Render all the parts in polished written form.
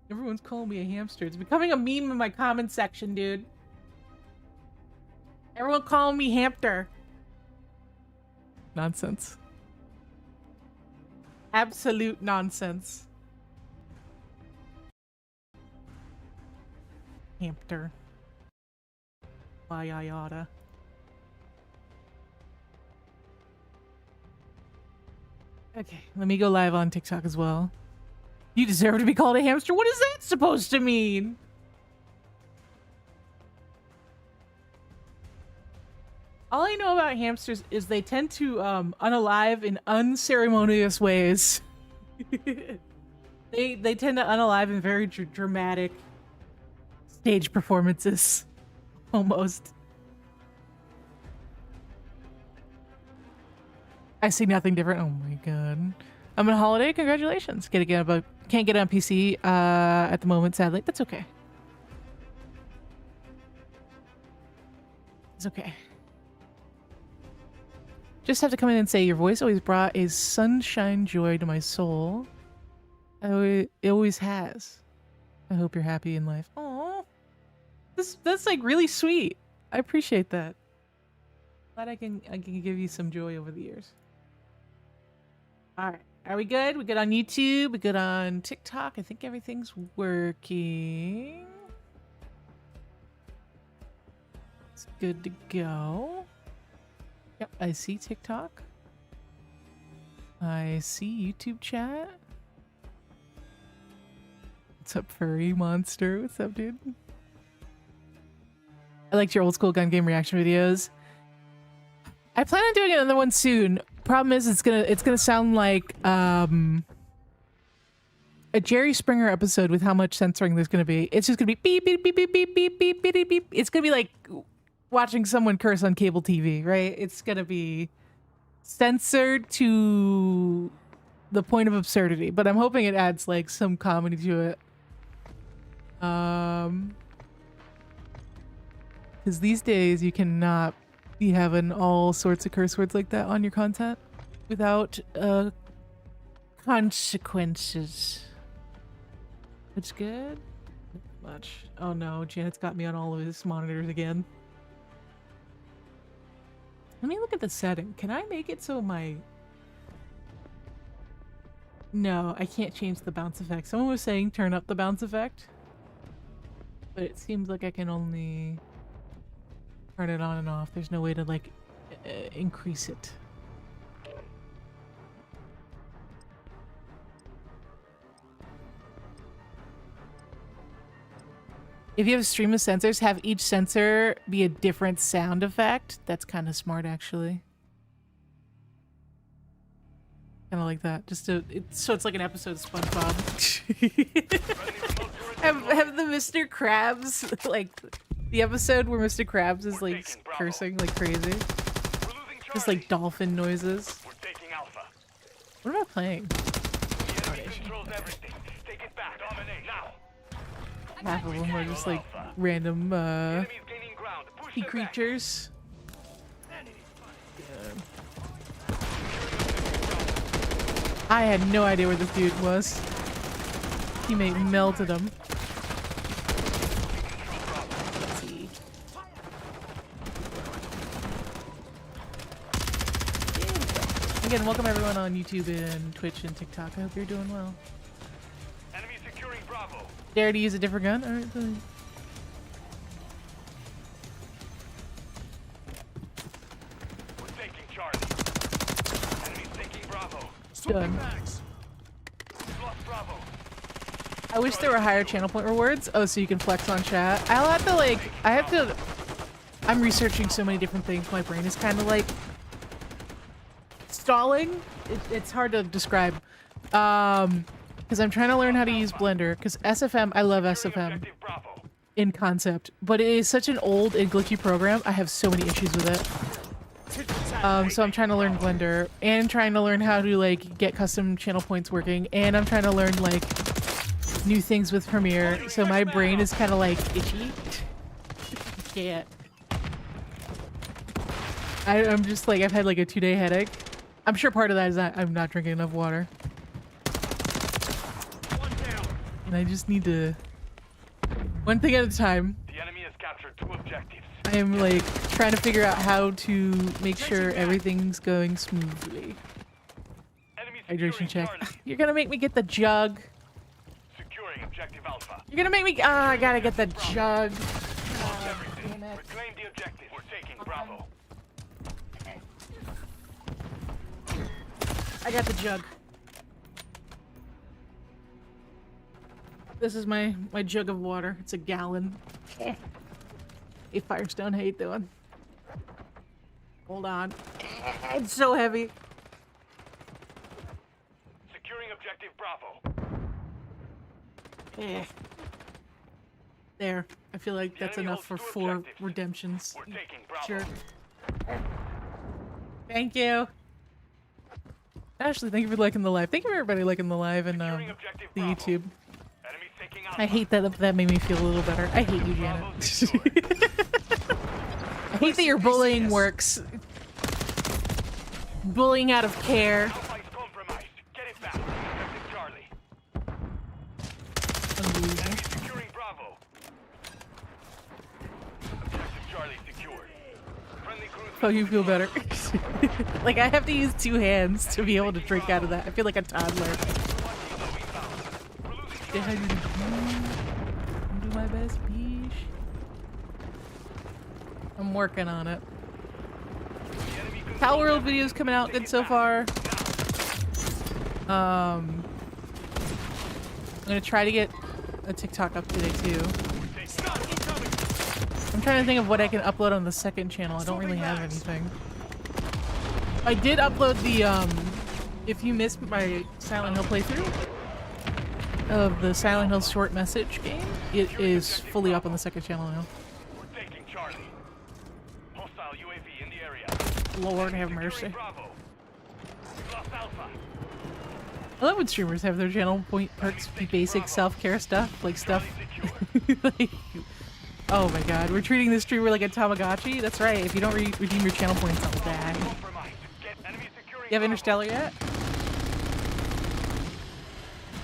Everyone's calling me a hamster. It's becoming a meme in my comment section, dude. Everyone calling me hamster. Nonsense. Absolute nonsense. Hamster. Why I oughta. Okay, let me go live on TikTok as well. You deserve to be called a hamster? What is that supposed to mean? All I know about hamsters is they tend to unalive in unceremonious ways. They tend to unalive in very dramatic stage performances. Almost. I see nothing different. Oh my god. I'm on holiday. Congratulations. Can't get it on PC at the moment, sadly. That's okay. It's okay. Just have to come in and say your voice always brought a sunshine joy to my soul. It always has. I hope you're happy in life. Aww. That's like really sweet. I appreciate that. Glad I can give you some joy over the years. All right. Are we good? We good on YouTube? We good on TikTok? I think everything's working. It's good to go. Yep, I see TikTok. I see YouTube chat. What's up, furry monster? What's up, dude? I liked your old school gun game reaction videos. I plan on doing another one soon. Problem is, it's gonna sound like a Jerry Springer episode with how much censoring there's gonna be. It's just gonna be beep beep beep beep beep beep beep beep beep. It's gonna be like watching someone curse on cable TV, right? It's gonna be censored to the point of absurdity, but I'm hoping it adds like some comedy to it. Because these days you cannot be having all sorts of curse words like that on your content without consequences. It's good. Not much. Oh no, Janet's got me on all of his monitors again. Let me look at the setting. Can I make it so my... No, I can't change the bounce effect. Someone was saying turn up the bounce effect, but it seems like I can only turn it on and off. There's no way to like increase it. If you have a stream of sensors, have each sensor be a different sound effect. That's kind of smart, actually. Kind of like that. Just to, so it's like an episode of SpongeBob. have the Mr. Krabs, like the episode where Mr. Krabs is like cursing like crazy. Just like dolphin noises. What am I playing? Half of them are just like random sea creatures. Yeah. I had no idea where this dude was. Teammate melted him. Let's see. Again, welcome everyone on YouTube and Twitch and TikTok. I hope you're doing well. Enemy securing Bravo. Dare to use a different gun? Alright, then. We're taking charge. Enemy taking Bravo. Done. I wish there were higher channel point rewards. Oh, so you can flex on chat. I'll have to like, I'm researching so many different things. My brain is kind of like stalling. It's hard to describe. Because I'm trying to learn how to use Blender. Because SFM, I love SFM in concept, but it is such an old and glitchy program. I have so many issues with it. So I'm trying to learn Blender and trying to learn how to like get custom channel points working, and I'm trying to learn like new things with Premiere. So my brain is kind of like itchy. Can't. I'm just like, I've had like a 2-day headache. I'm sure part of that is that I'm not drinking enough water. And I just need to... One thing at a time. The enemy has captured 2 objectives. I am like trying to figure out how to make sure everything's going smoothly. Hydration check. You're gonna make me get the jug. Securing objective Alpha. You're gonna make me... Ah, I gotta get the jug. Reclaim the objective. We're taking Bravo. I got the jug. This is my jug of water. It's a gallon. Hey, Firestone, how you doing? Hold on. It's so heavy. Securing objective Bravo. There. I feel like that's enough for 4 redemptions. We're taking Bravo. Sure. Thank you. Ashley, thank you for liking the live. Thank you for everybody liking the live and the YouTube. I hate that that made me feel a little better. I hate you, Janet. I hate that your bullying works. Bullying out of care. Oh, you feel better. Like, I have to use 2 hands to be able to drink out of that. I feel like a toddler. Do my best, bish. I'm working on it. Pal World videos coming out good so far. I'm gonna try to get a TikTok up today too. I'm trying to think of what I can upload on the second channel. I don't really have anything. I did upload the if you missed my Silent Hill playthrough of the Silent Hill short message game, it is fully up on the second channel now. We're taking Charlie. Hostile UAV in the area. Lord have mercy. I love when streamers have their channel point perks be basic self-care stuff, like stuff like, oh my god, we're treating this streamer like a Tamagotchi? That's right, if you don't redeem your channel points, I'll die. You have Interstellar yet?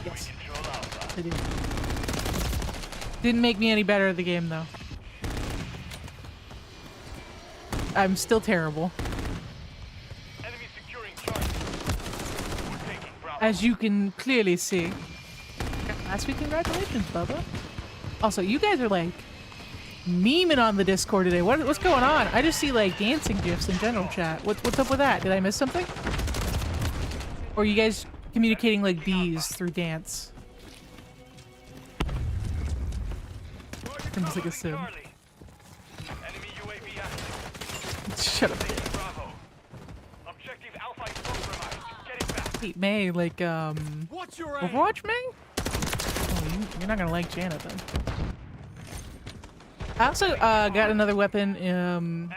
Yes. I do. Didn't make me any better at the game, though. I'm still terrible. As you can clearly see. Last week, congratulations, Bubba. Also, you guys are like memeing on the Discord today. What's going on? I just see like dancing gifs in general chat. What's up with that? Did I miss something? Or are you guys communicating like bees through dance? Seems like a sim. Shut up. Wait, May, like, Overwatch May? Oh, you're not gonna like Janet then. I also got another weapon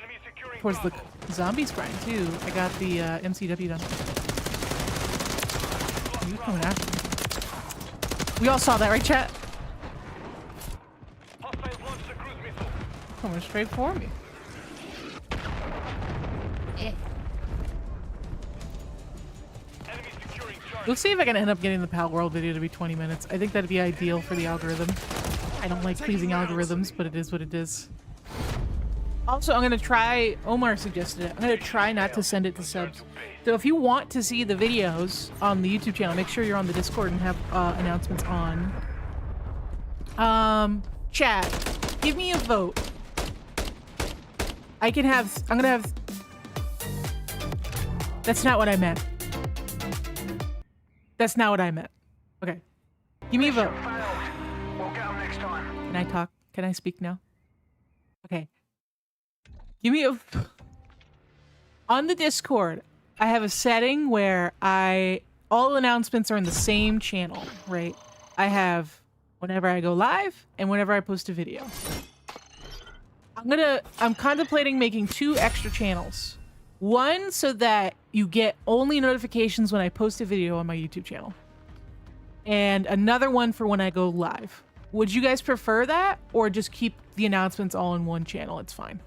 towards the zombies grind too. I got the MCW done. Oh, you coming after me? We all saw that, right, chat? Coming straight for me. We'll see if I can end up getting the Pal World video to be 20 minutes. I think that'd be ideal for the algorithm. I don't like pleasing algorithms, but it is what it is. Also, I'm gonna try, Omar suggested it, I'm gonna try not to send it to subs. So if you want to see the videos on the YouTube channel, make sure you're on the Discord and have announcements on. Chat, give me a vote. I'm gonna have... That's not what I meant. That's not what I meant. Okay. Give me a vote. Can I talk? Can I speak now? Okay. Give me a... On the Discord, I have a setting where all announcements are in the same channel, right? I have whenever I go live and whenever I post a video. I'm contemplating making 2 extra channels. One, so that you get only notifications when I post a video on my YouTube channel. And another one for when I go live. Would you guys prefer that? Or just keep the announcements all in one channel? It's fine.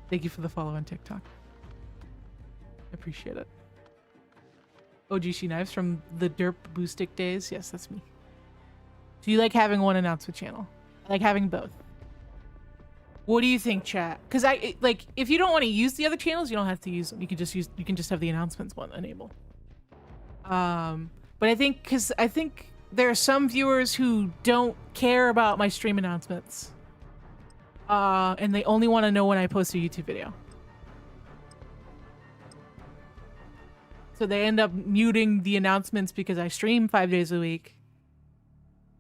Thank you for the follow on TikTok. I appreciate it. OG SheKnives from the Derp Boostic days. Yes, that's me. Do you like having one announcement channel? I like having both. What do you think, chat? Because like, if you don't want to use the other channels, you don't have to use them. You can just have the announcements one enabled. But I think there are some viewers who don't care about my stream announcements. And they only want to know when I post a YouTube video. So they end up muting the announcements because I stream 5 days a week.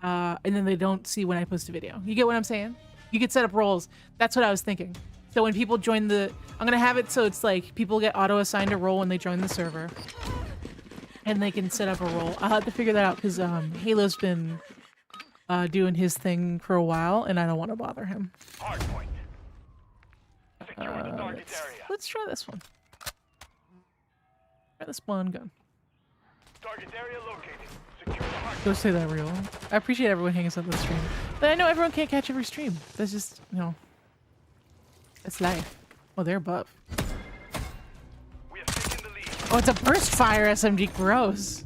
And then they don't see when I post a video. You get what I'm saying? You could set up roles. That's what I was thinking. So when people join the... I'm going to have it so it's like people get auto-assigned a role when they join the server. And they can set up a role. I'll have to figure that out because Halo's been doing his thing for a while and I don't want to bother him. Hardpoint. Secure the target area. Let's try this one. Try the spawn gun. Target area located. Secure the hardpoint. Don't say that real. I appreciate everyone hanging out on the stream. But I know everyone can't catch every stream. That's just, you know, that's life. Oh, they're above. We have taken the lead. Oh, it's a burst fire SMG. Gross.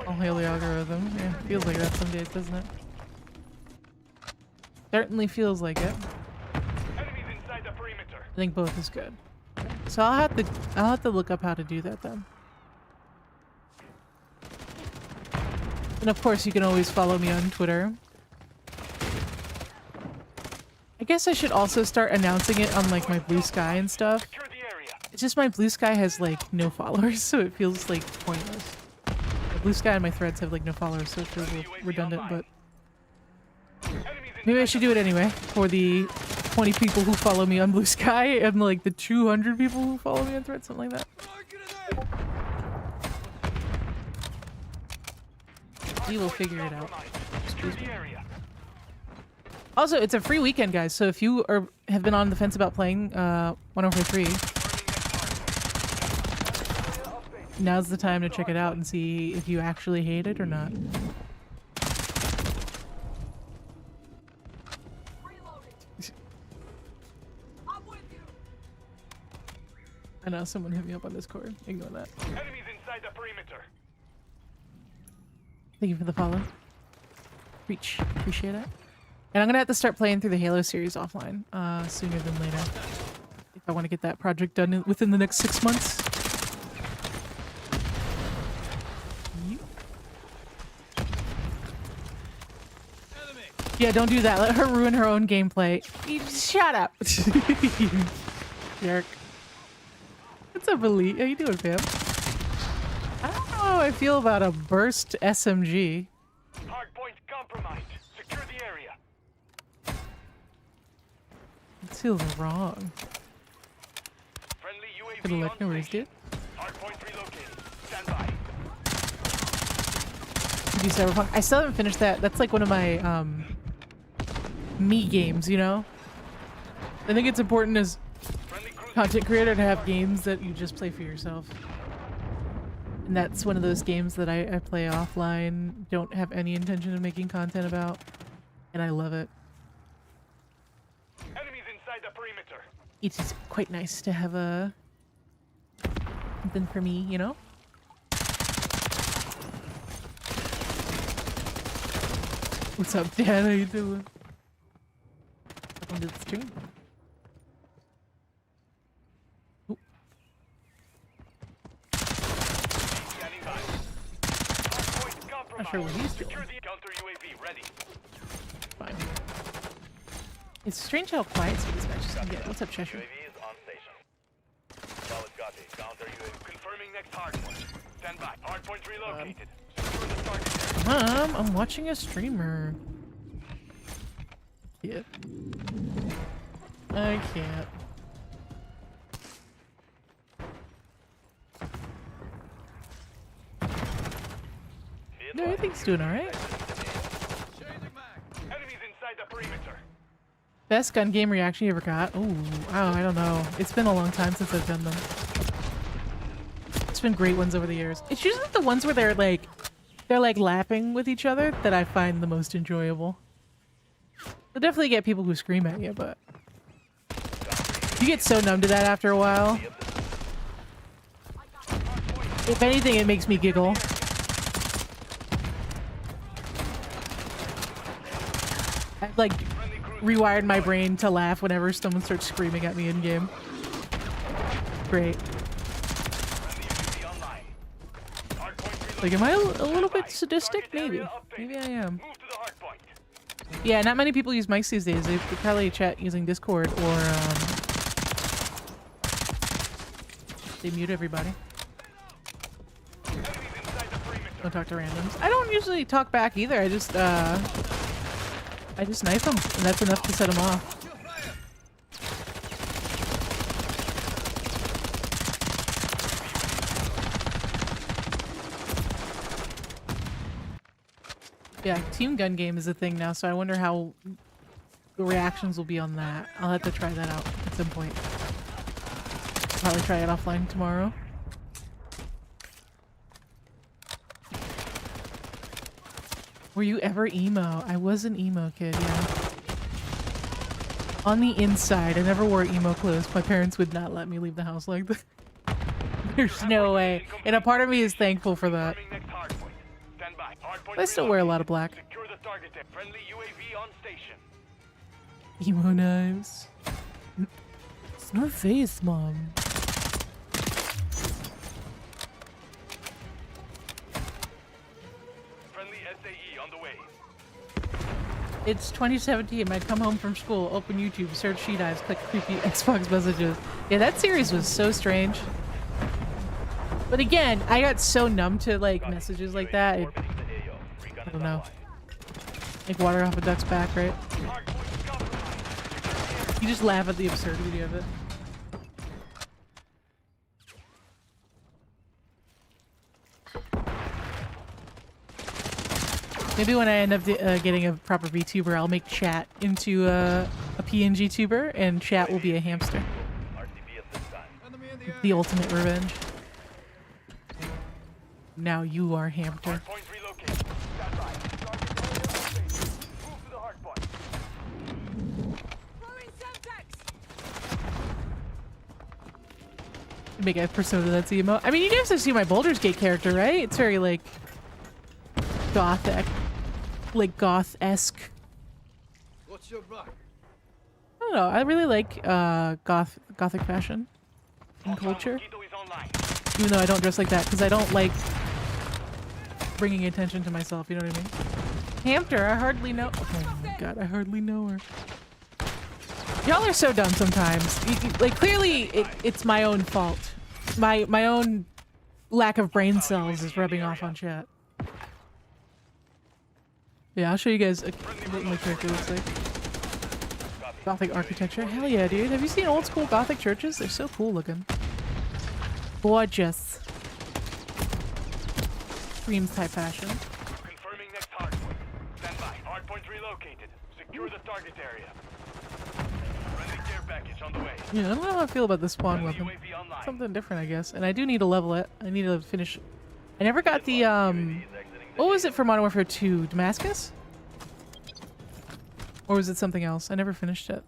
I'll hail the algorithm. Yeah, feels like that some days, doesn't it? Certainly feels like it. Enemies inside the perimeter. I think both is good. Okay. So I'll have to look up how to do that then. And of course, you can always follow me on Twitter. I guess I should also start announcing it on like my Blue Sky and stuff. Secure the area. It's just my Blue Sky has like no followers, so it feels like pointless. My Blue Sky and my threads have like no followers, so it feels redundant, but maybe I should do it anyway for the 20 people who follow me on Blue Sky and like the 200 people who follow me on threads, something like that. We will figure it out. Secure the area. Also, it's a free weekend, guys, so if you have been on the fence about playing 103, now's the time to check it out and see if you actually hate it or not. I know, someone hit me up on Discord. Ignore that. Enemies inside the perimeter. Thank you for the follow. Reach. Appreciate it. And I'm gonna have to start playing through the Halo series offline sooner than later. If I want to get that project done within the next 6 months. Yeah, don't do that. Let her ruin her own gameplay. Shut up. Jerk. What's up, Elite? How you doing, fam? I don't know how I feel about a burst SMG. Hardpoint compromised. Secure the area. It feels wrong. Friendly UAV Could have on left no worries, station. dude. Hardpoint relocated. Stand by. Do Cyberpunk. I still haven't finished that. That's like one of my me games, you know? I think it's important as Friendly cruiser. content creator to have games that you just play for yourself. And that's one of those games that I play offline, don't have any intention of making content about, and I love it. Enemies inside the perimeter. It is quite nice to have a something for me, you know? What's up, Dan? How you doing? Welcome to the stream. Ooh. Scanning by. Hardpoint compromised. Not sure what he's doing. Secure the counter UAV ready. Fine. It's strange how quiet some of these matches can get. What's up, Cheshire? UAV is on station. Solid copy. Counter UAV. Confirming next hardpoint. Stand by. Hardpoint relocated. Secure the target area. I'm watching a streamer. I can't. No, everything's doing alright. Enemies inside the perimeter. Best gun game reaction you ever got? Oh, I don't know. It's been a long time since I've done them. It's been great ones over the years. It's usually the ones where they're like lapping with each other that I find the most enjoyable. You'll definitely get people who scream at you, but you get so numb to that after a while. If anything, it makes me giggle. I've like rewired my brain to laugh whenever someone starts screaming at me in game. Great. Like, am I a little bit sadistic? Maybe. Maybe I am. Yeah, not many people use mics these days. They probably chat using Discord or they mute everybody. Don't talk to randoms. I don't usually talk back either. I just knife them, and that's enough to set them off. Yeah, team gun game is a thing now, so I wonder how the reactions will be on that. I'll have to try that out at some point. Probably try it offline tomorrow. Were you ever emo? I was an emo kid, yeah. On the inside, I never wore emo clothes. My parents would not let me leave the house like that. There's no way. And a part of me is thankful for that. I still wear a lot of black. Emo knives. It's no face, Mom. It's 2017. I'd come home from school, open YouTube, search SheKnives, click creepy Xbox messages. Yeah, that series was so strange. But again, I got so numb to like messages like that. I don't know. Like water off a duck's back, right? You just laugh at the absurdity of it. Maybe when I end up getting a proper VTuber, I'll make chat into a PNG tuber, and chat will be a hamster. The ultimate revenge. Now you are hamster. Make a persona that's emo. I mean, you guys have seen my Baldur's Gate character, right? It's very like gothic. Like goth-esque. What's your I don't know. I really like gothic fashion and culture. Even though I don't dress like that because I don't like bringing attention to myself. You know what I mean? Hamster, I hardly know. Oh my god, I hardly know her. Y'all are so dumb sometimes. Like clearly, it's my own fault. My own lack of brain cells is rubbing off on chat. Yeah, I'll show you guys what my character looks like. Gothic architecture. Hell yeah, dude. Have you seen old school Gothic churches? They're so cool looking. Gorgeous. Screams type fashion. Confirming next hardpoint. Stand by. Hardpoint relocated. Secure the target area. Friendly care package on the way. Yeah, I don't know how I feel about the spawn weapon. Something different, I guess. And I do need to level it. I need to finish. I never got the what was it for Modern Warfare 2? Damascus? Or was it something else? I never finished it.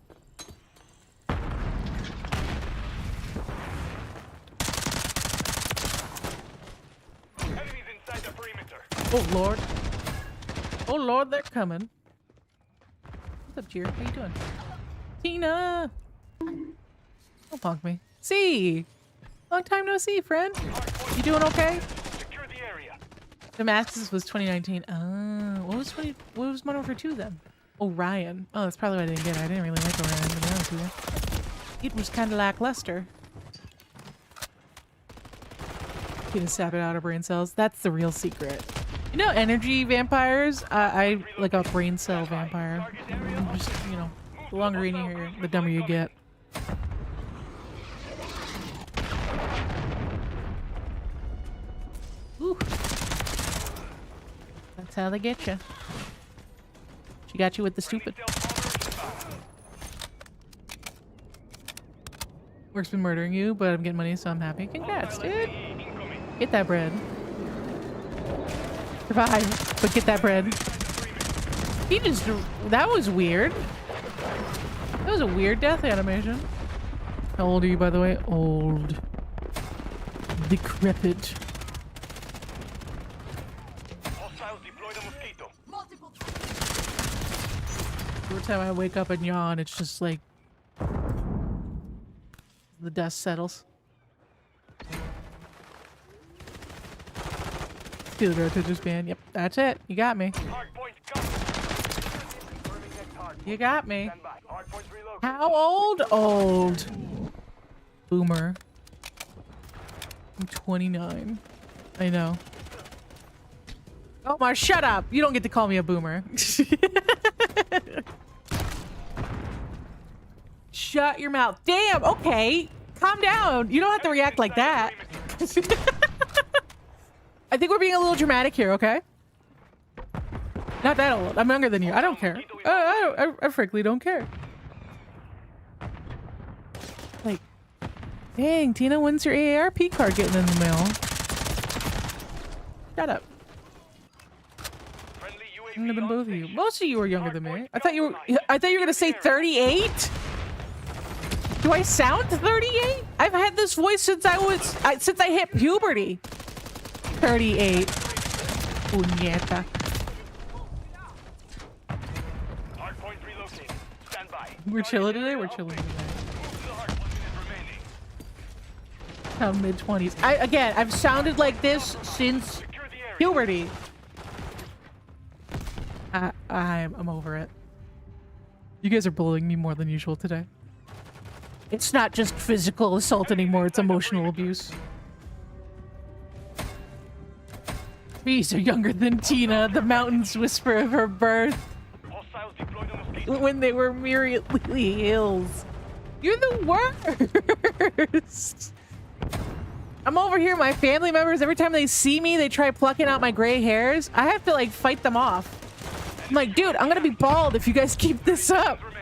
Enemies inside the perimeter. Oh lord. Oh lord, they're coming. What's up, Cheer? How you doing? Tina! Don't punk me. See! Long time no see, friend. You doing okay? Secure the area. Damascus was 2019. What was Modern Warfare 2 then? Orion. Oh, that's probably why I didn't get it. I didn't really like Orion, to be honest with you. It was kind of lackluster. You can sap it out of brain cells. That's the real secret. You know, energy vampires? I like a brain cell vampire. Just, you know, the longer in here, the dumber you get. Ooh. That's how they get you. She got you with the stupid. Work's been murdering you, but I'm getting money, so I'm happy. Congrats, dude. Get that bread. Survive, but get that bread. He just... That was weird. That was a weird death animation. How old are you, by the way? Old. Decrepit. Hostiles deployed a mosquito. Every time I wake up and yawn, it's just like the dust settles. Feel the to just ban. Yep, that's it. You got me. Hardpoint covered. Confirming next hardpoint. You got me. Stand by. Hardpoint relocated. How old? Old. Boomer. I'm 29. I know. Omar, shut up. You don't get to call me a boomer. Shut your mouth. Damn, okay. Calm down. You don't have to react like that. I think we're being a little dramatic here, okay? Not that old. I'm younger than you. I don't care. I frankly don't care. Like, dang, Tina, when's your AARP card getting in the mail? Shut up. Friendly UAV Younger than on both of you. station. Most of you are younger than me. I thought you were gonna say 38. Do I sound 38? I've had this voice since since I hit puberty. 38. Puñeta. Hardpoint relocated. Stand by. We're chilling today. We're chilling today. Move to the hardpoint unit remaining. I'm mid-20s. Again, I've sounded like this since Secure the area. puberty. I'm over it. You guys are bullying me more than usual today. It's not just physical assault anymore, it's emotional abuse. Trees are younger than Tina, the mountains whisper of her birth Hostiles deployed a mosquito. when they were myriadly hills. You're the worst! I'm over here, my family members, every time they see me, they try plucking out my gray hairs. I have to like fight them off. I'm like, dude, I'm gonna be bald if you guys keep this up. Remain.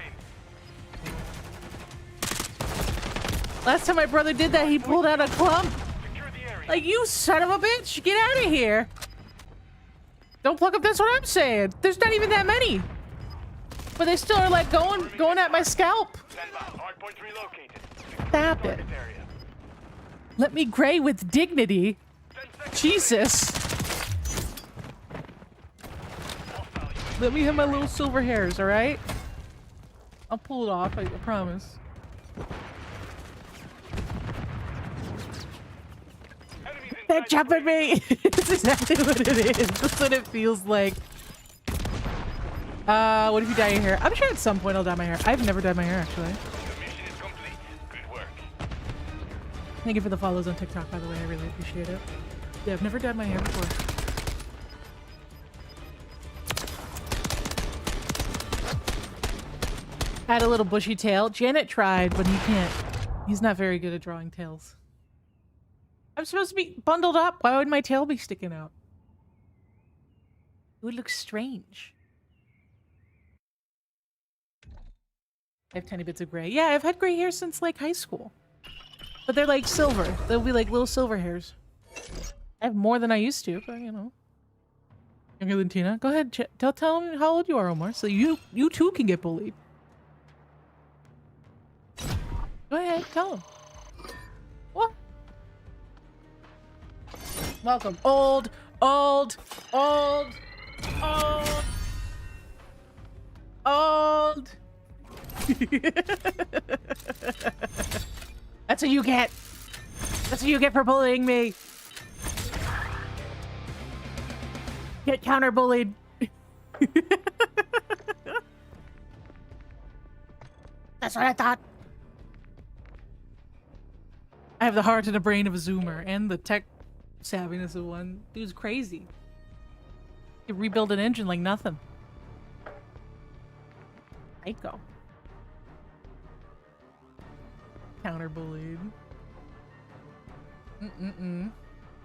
Last time my brother did that, he pulled out a clump. Secure the area. Like, you son of a bitch, get out of here. Don't pluck up, that's what I'm saying. There's not even that many. But they still are like going at my scalp. Stand by. Hardpoint relocated. Stop it. Target area. Let me gray with dignity. 10 seconds. Jesus. Hostile UAV. Let me have my little silver hairs, alright? I'll pull it off, I promise. Enemies inside That jump at me! It's exactly what it is. That's what it feels like. What if you dye your hair? I'm sure at some point I'll dye my hair. I've never dyed my hair, actually. The mission is complete. Good work. Thank you for the follows on TikTok, by the way. I really appreciate it. Yeah, I've never dyed my hair before. Had a little bushy tail. Janet tried, but he can't. He's not very good at drawing tails. I'm supposed to be bundled up. Why would my tail be sticking out? It would look strange. I have tiny bits of gray. Yeah, I've had gray hair since like high school. But they're like silver. They'll be like little silver hairs. I have more than I used to, but you know. Younger than Tina. Go ahead, tell them how old you are, Omar, so you too can get bullied. Go ahead, tell them. What? Welcome. Old. That's what you get. That's what you get for bullying me. Get counter-bullied. That's what I thought. I have the heart and the brain of a Zoomer and the tech savviness of one. Dude's crazy. You can rebuild an engine like nothing. Psycho. Counter-bullied.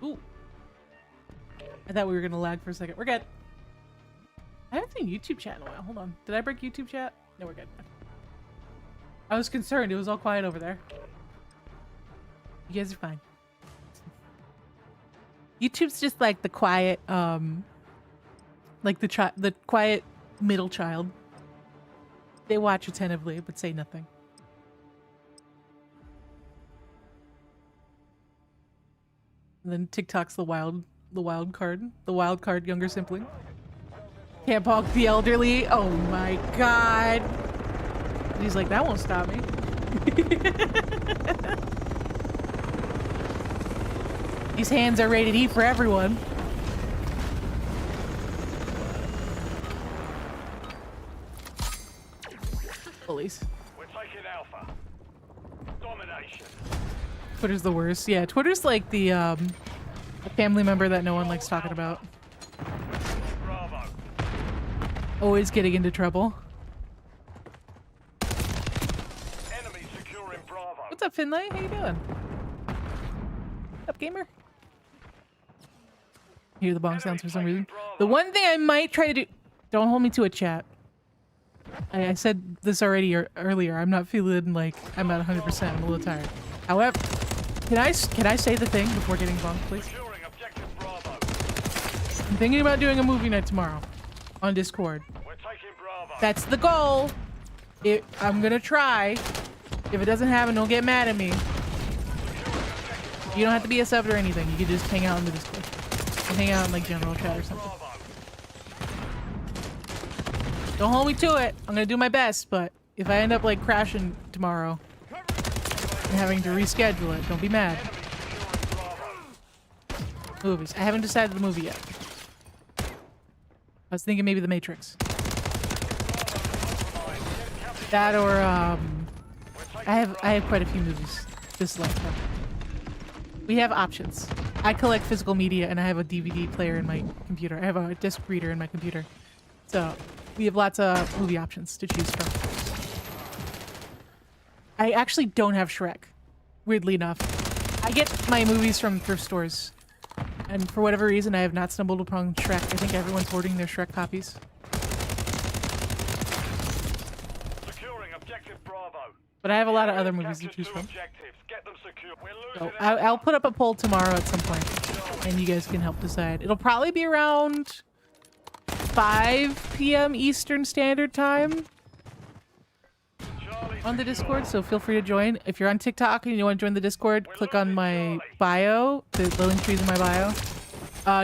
Ooh. I thought we were gonna lag for a second. We're good. I haven't seen YouTube chat in a while. Hold on. Did I break YouTube chat? No, we're good. I was concerned. It was all quiet over there. You guys are fine. YouTube's just like the quiet, like the quiet middle child. They watch attentively, but say nothing. And then TikTok's the wild The wild card. The wild card younger sibling. Can't balk the elderly. Oh my god. He's like, that won't stop me. These hands are rated E for everyone. Police. We're taking Alpha. Domination. Twitter's the worst. Yeah, Twitter's like the a family member that no one likes talking about. Bravo. Always getting into trouble. Enemy securing Bravo. What's up, Finlay? How you doing? What's up, gamer? Hear the bong sounds for some reason. The one thing I might try to do... Don't hold me to it, chat. I said this already earlier. I'm not feeling like I'm at 100%. I'm a little tired. However, can I say the thing before getting bonked, please? Securing objective Bravo. I'm thinking about doing a movie night tomorrow on Discord. We're taking Bravo. That's the goal. I'm gonna try. If it doesn't happen, don't get mad at me. You don't have to be a sub or anything. You can just hang out in the Discord. And hang out in like general chat or something. Don't hold me to it. I'm gonna do my best, but if I end up like crashing tomorrow and having to reschedule it, don't be mad. Movies. I haven't decided the movie yet. I was thinking maybe The Matrix. That or I have quite a few movies this lifetime. We have options. I collect physical media and I have a DVD player in my computer. I have a disc reader in my computer. So we have lots of movie options to choose from. I actually don't have Shrek, weirdly enough. I get my movies from thrift stores. And for whatever reason, I have not stumbled upon Shrek. I think everyone's hoarding their Shrek copies. Securing objective Bravo. But I have a lot of other movies to choose from. Get them secure. We're So losing I'll put up a poll tomorrow at some point, and you guys can help decide. It'll probably be around 5 p.m. Eastern Standard Time on the Discord, so feel free to join. If you're on TikTok and you want to join the Discord, click on my bio. The link tree's in my bio.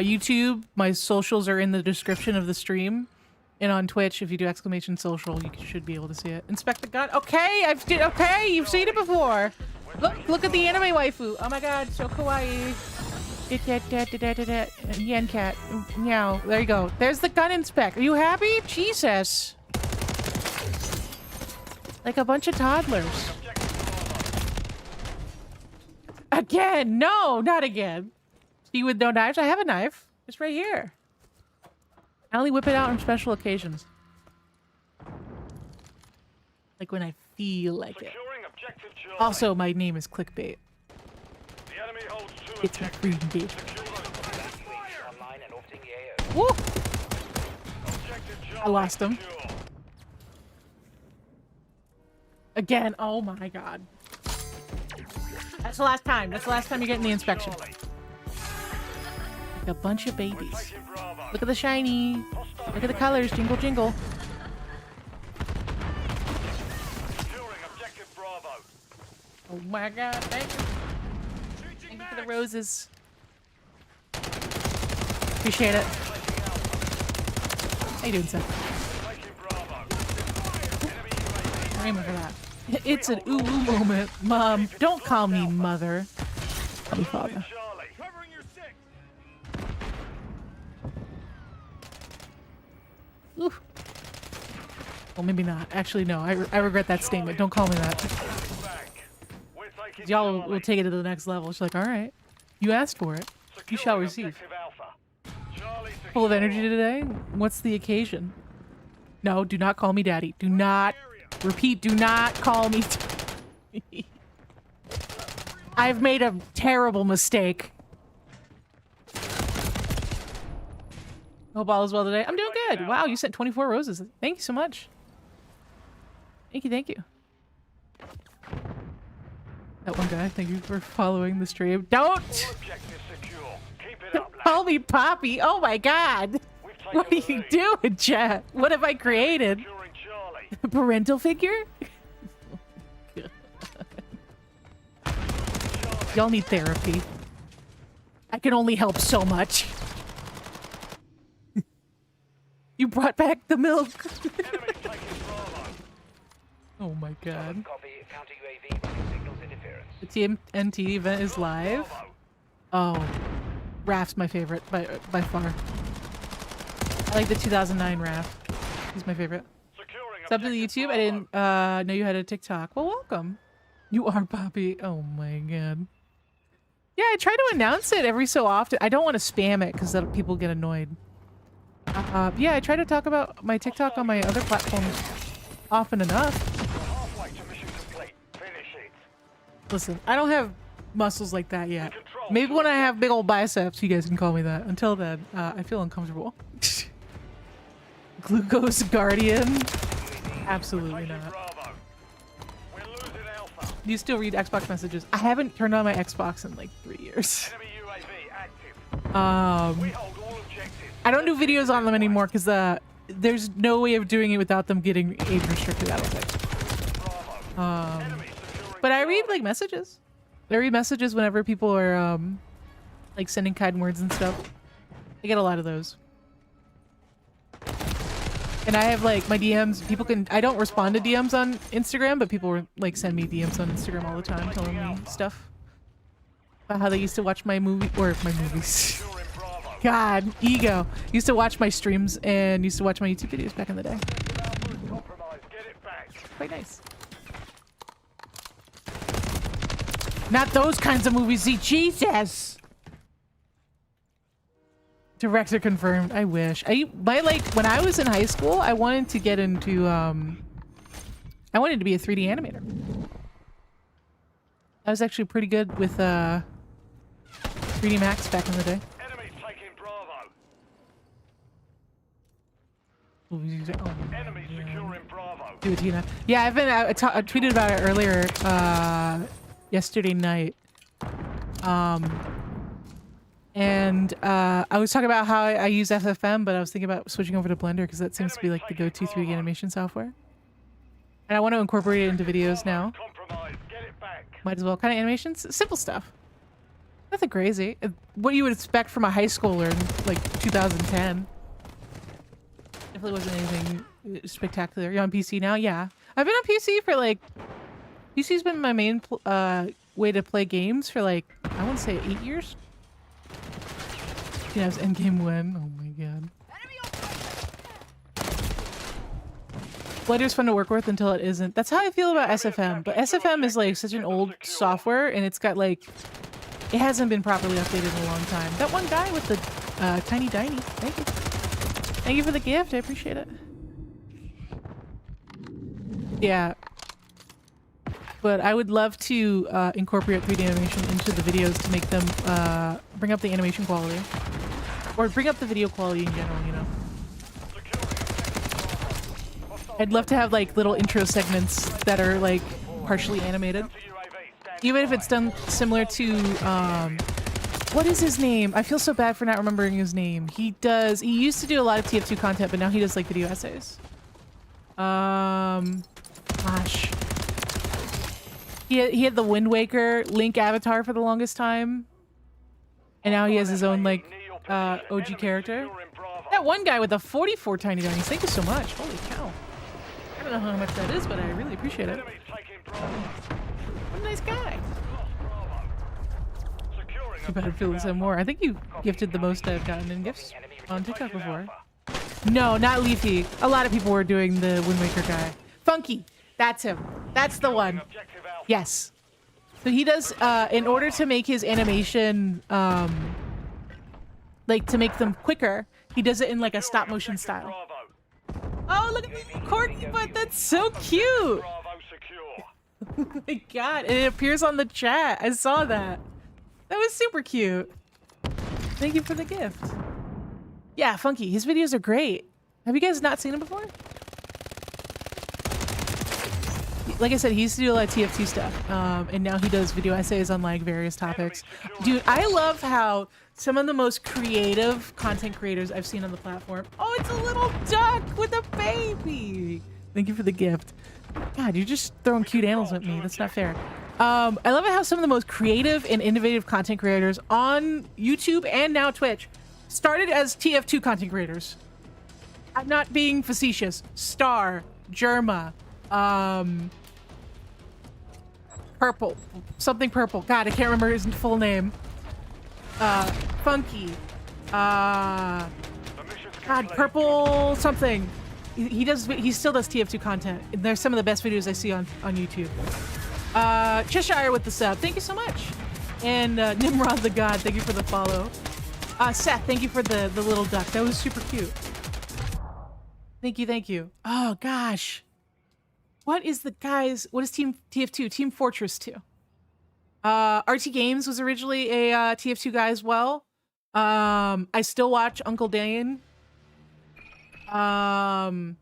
YouTube, my socials are in the description of the stream. And on Twitch, if you do exclamation social, you should be able to see it. Inspect the gun. Okay, okay, you've seen it before. Look at the anime waifu. Oh my god, so kawaii. Yen cat. Meow. There you go. There's the gun inspect. Are you happy? Jesus. Like a bunch of toddlers. Again. No, not again. See with no knives? I have a knife. It's right here. I only whip it out on special occasions. Like when I feel like it. Also, my name is Clickbait. The enemy holds two It's my free engagement. online and orbiting the AO. Woo! Objective I lost him. secure. Again. Oh my god. That's the last time. That's the last time you're getting the inspection. Like a bunch of babies. Taking Bravo. Look at the shiny. Look at the colors. Jingle, jingle. Securing objective Bravo. Oh my god. Thank you. Thank you for the roses. Appreciate it. How you doing, Seth? Taking Bravo. Enemy UAV. Aiming for that. It's an ooh moment. Mom, don't call me mother. Call me father. Charlie. Covering your six. Ooh. Well, maybe not. Actually, no. I regret that statement. Don't call me that. Back. We're taking Y'all will Charlie. take it to the next level. She's like, all right. You asked for it. You shall Securing receive. objective Alpha. Charlie Full of energy secure. today? What's the occasion? No, do not call me daddy. Do not, repeat, do not call me. I've made a terrible mistake. Hope all is well today. I'm doing good. Wow, you sent 24 roses. Thank you so much. Thank you, thank you. That one guy, thank you for following the stream. Don't Objective secure. Keep it up, lad. call me Poppy. Oh my god. We've What are taken you the lead. doing, chat? What have I created? Securing Charlie. A parental figure? Y'all need therapy. I can only help so much. You brought back the milk. Enemy taking Bravo. Oh my god. Copy. Counter UAV running signals interference. The TMNT event is live. Bravo. Oh, Raph's my favorite by far. I like the 2009 Raph. He's my favorite. Securing Sub to the objective YouTube. I Bravo. didn't know you had a TikTok. Well, welcome. You are Poppy. Oh my god. Yeah, I try to announce it every so often. I don't want to spam it because people get annoyed. Yeah, I try to talk about my TikTok on my other platforms often enough. Halfway to mission complete. Finish it. Listen, I don't have muscles like that yet. Maybe when I have big old biceps, you guys can call me that. Until then, I feel uncomfortable. Glucose Guardian? Absolutely Taking not. Bravo. We're losing Alpha. Do you still read Xbox messages? I haven't turned on my Xbox in like 3 years. Enemy UAV active. We I hold all objectives. don't do videos on them anymore because there's no way of doing it without them getting age restricted, I don't think. Bravo. Enemy securing But I read Bravo. like messages. I read messages whenever people are like sending kind words and stuff. I get a lot of those. And I have like my DMs. I don't respond to DMs on Instagram, but people like send me DMs on Instagram all the time telling me stuff about how they used to watch my movies. Securing Bravo. God, ego. Used to watch my streams and used to watch my YouTube videos back in the day. Alpha is compromised. Get it back. Quite nice. Not those kinds of movies, see, Jesus! Director confirmed. I wish. When I was in high school, I wanted to get into, I wanted to be a 3D animator. I was actually pretty good with, 3D Max back in the day. Enemy taking Bravo. Oh my Enemy God. securing Bravo. Do it, Tina. Yeah, I tweeted about it earlier, yesterday night. And I was talking about how I use FFM, but I was thinking about switching over to Blender because that seems to be like the go-to 3D animation software. And I want to incorporate it into videos now. Compromised. Get it back. Might as well. Kind of animations? Simple stuff. Nothing crazy. What you would expect from a high schooler in like 2010. Definitely wasn't anything spectacular. You're on PC now? Yeah. I've been on PC for like... PC's been my main way to play games for like, I want to say 8 years. SheKnives endgame win. Oh my god. Blender's fun to work with until it isn't. That's how I feel about SFM. But SFM is like such an old software and it's got like... It hasn't been properly updated in a long time. That one guy with the tiny diny. Thank you. Thank you for the gift. I appreciate it. Yeah. But I would love to incorporate 3D animation into the videos to make them bring up the animation quality. Or bring up the video quality in general, you know. I'd love to have like little intro segments that are like partially animated. Even if it's done similar to, what is his name? I feel so bad for not remembering his name. He used to do a lot of TF2 content, but now he does like video essays. Gosh. He had the Wind Waker Link avatar for the longest time. And now he has his own like, OG character. That one guy with the 44 tiny dimes. Thank you so much. Holy cow. I don't know how much that is, but I really appreciate it. What a nice guy. You better feel this more. I think you gifted the most I've gotten in gifts on TikTok before. No, not Leafy. A lot of people were doing the Wind Waker guy. Funky. That's him. That's the one. Yes. So he does, in order to make his animation, like to make them quicker, he does it in like a stop motion style. Oh, look at the corky butt. That's so cute. Oh my god. And it appears on the chat. I saw that. That was super cute. Thank you for the gift. Yeah, Funky. His videos are great. Have you guys not seen him before? Like I said, he used to do a lot of TF2 stuff. And now he does video essays on like various topics. Dude, I love how some of the most creative content creators I've seen on the platform. Oh, it's a little duck with a baby. Thank you for the gift. God, you're just throwing cute animals at me. That's not fair. I love it how some of the most creative and innovative content creators on YouTube and now Twitch started as TF2 content creators. I'm not being facetious. Star, Germa, Purple, something purple. God, I can't remember his full name. Funky. God, purple something. He still does TF2 content. They're some of the best videos I see on YouTube. Cheshire with the sub. Thank you so much. And Nimrod the God, thank you for the follow. Seth, thank you for the little duck. That was super cute. Thank you, thank you. Oh gosh. What is Team TF2? Team Fortress 2. RT Games was originally a TF2 guy as well. I still watch Uncle Dane. God,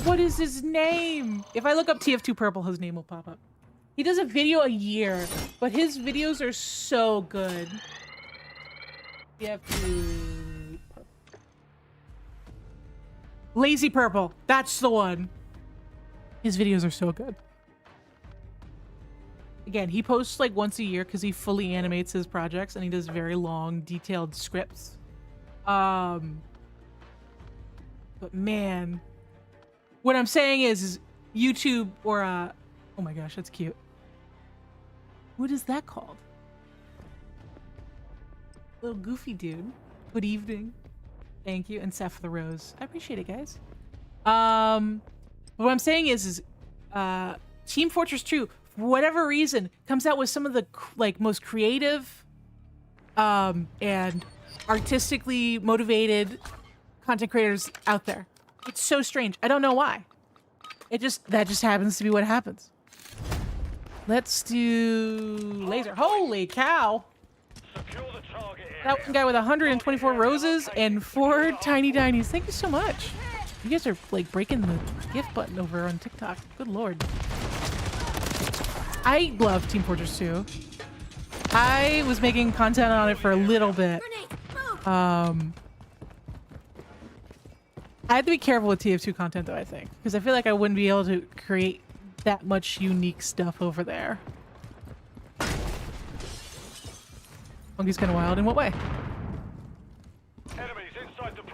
what is his name? If I look up TF2 Purple, his name will pop up. He does a video a year, but his videos are so good. TF2 Purple. Lazy Purple. That's the one. His videos are so good. Again, he posts like once a year because he fully animates his projects and he does very long, detailed scripts. But man, what I'm saying is YouTube or oh my gosh, that's cute. What is that called? Little goofy dude. Good evening. Thank you. And Seth the Rose. I appreciate it, guys. What I'm saying is Team Fortress 2, for whatever reason, comes out with some of the most creative and artistically motivated content creators out there. It's so strange. I don't know why. That just happens to be what happens. Let's do laser. Holy cow! That one guy with 124 roses and 4 tiny tinies. Thank you so much. You guys are like breaking the gift button over on TikTok. Good lord. I love Team Fortress 2. I was making content on it for a little bit. I have to be careful with TF2 content though, I think. Because I feel like I wouldn't be able to create that much unique stuff over there. Monkey's kind of wild. In what way?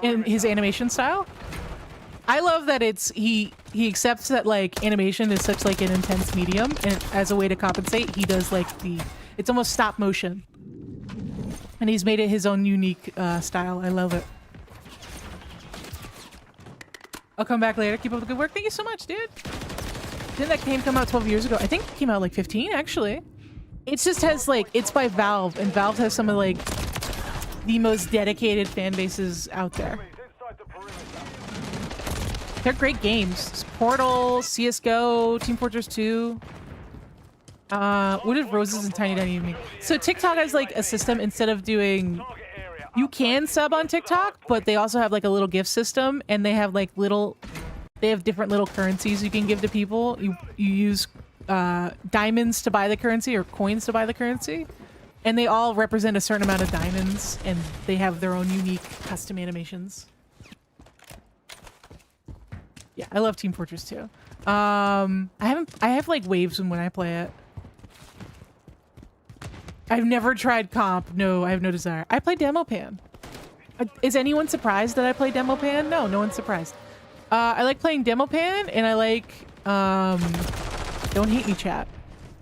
In his animation style? I love that he accepts that like animation is such like an intense medium, and as a way to compensate, he does like it's almost stop motion. And he's made it his own unique style. I love it. I'll come back later. Keep up the good work. Thank you so much, dude. Didn't that game come out 12 years ago? I think it came out like 15, actually. It just has like, it's by Valve, and Valve has some of like the most dedicated fan bases out there. They're great games. Portal, CSGO, Team Fortress 2. What did Roses and Tiny Tiny mean? So TikTok has like a system, instead of doing, you can sub on TikTok, but they also have like a little gift system, and they have like they have different little currencies you can give to people. You use diamonds to buy the currency or coins to buy the currency, and they all represent a certain amount of diamonds, and they have their own unique custom animations. Yeah, I love Team Fortress 2. I have like waves when I play it. I've never tried comp. No, I have no desire. I play Demo Pan. Is anyone surprised that I play Demo Pan? No, no one's surprised. I like playing Demo Pan, and I like don't hate me, chat.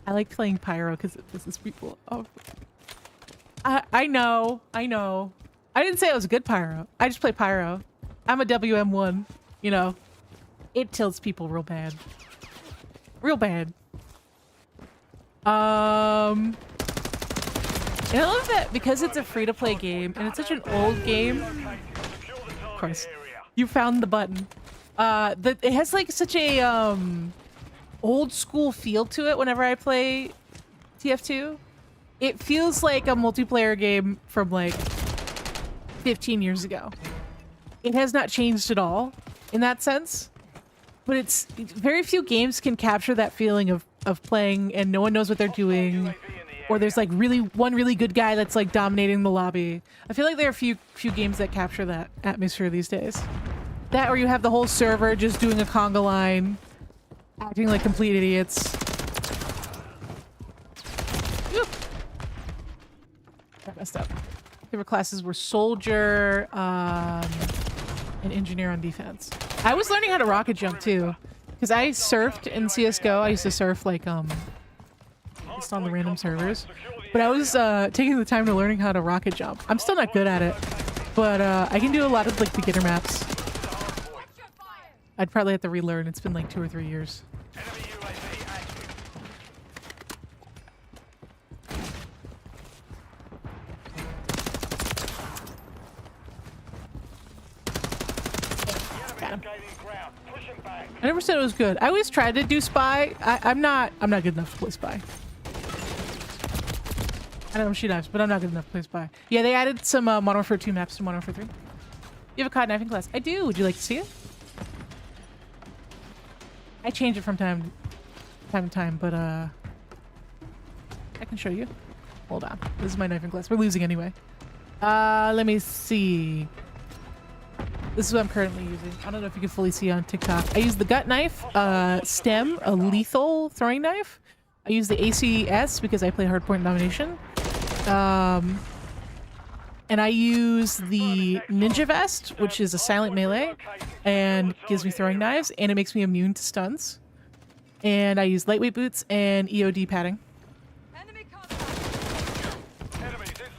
I like playing Pyro because it pisses people off. I know. I didn't say I was a good Pyro. I just play Pyro. I'm a WM1, you know. It tilts people real bad. Real bad. And I love that because it's a free-to-play game and it's such an old game. Of course, you found the button. It has like such a old school feel to it whenever I play TF2. It feels like a multiplayer game from like 15 years ago. It has not changed at all in that sense. But it's very few games can capture that feeling of playing and no one knows what they're doing, or there's like one really good guy that's like dominating the lobby. I feel like there are few games that capture that atmosphere these days. That, or you have the whole server just doing a conga line, acting like complete idiots. Oop. That messed up. Favorite classes were soldier, and engineer on defense. I was learning how to rocket jump too, because I surfed in CS:GO. I used to surf like just on the random servers, but I was taking the time to learning how to rocket jump. I'm still not good at it, but I can do a lot of like beginner maps. I'd probably have to relearn. It's been like 2 or 3 years. Enemy UAV active. Got him. Gaining ground. Push him back. I never said it was good. I always tried to do spy. I'm not good enough to play spy. I don't know SheKnives, but I'm not good enough to play spy. Yeah, they added some Modern Warfare 2 maps to Modern Warfare 3. You have a COD knifing class? I do. Would you like to see it? I change it from time to time, but I can show you. Hold on. This is my knifing class. We're losing anyway. Let me see. This is what I'm currently using. I don't know if you can fully see on TikTok. I use the gut knife, stem, a lethal throwing knife. I use the ACS because I play hardpoint domination. And I use the ninja vest, which is a silent melee and gives me throwing knives, and it makes me immune to stuns. And I use lightweight boots and EOD padding.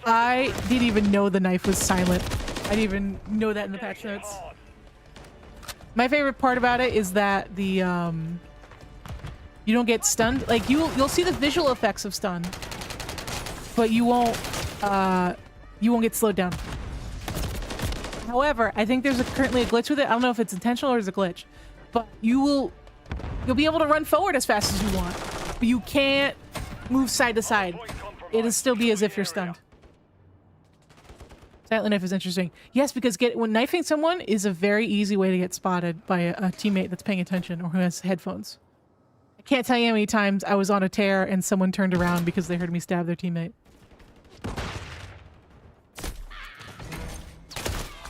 I didn't even know the knife was silent. I didn't even know that in the patch notes. My favorite part about it is that the you don't get stunned. Like you'll see the visual effects of stun, but you won't get slowed down. However, I think there's currently a glitch with it. I don't know if it's intentional or it's a glitch, but you'll be able to run forward as fast as you want, but you can't move side to side. It'll still be as if you're stunned. Silent knife is interesting. Yes, because when knifing someone is a very easy way to get spotted by a teammate that's paying attention or who has headphones. I can't tell you how many times I was on a tear and someone turned around because they heard me stab their teammate.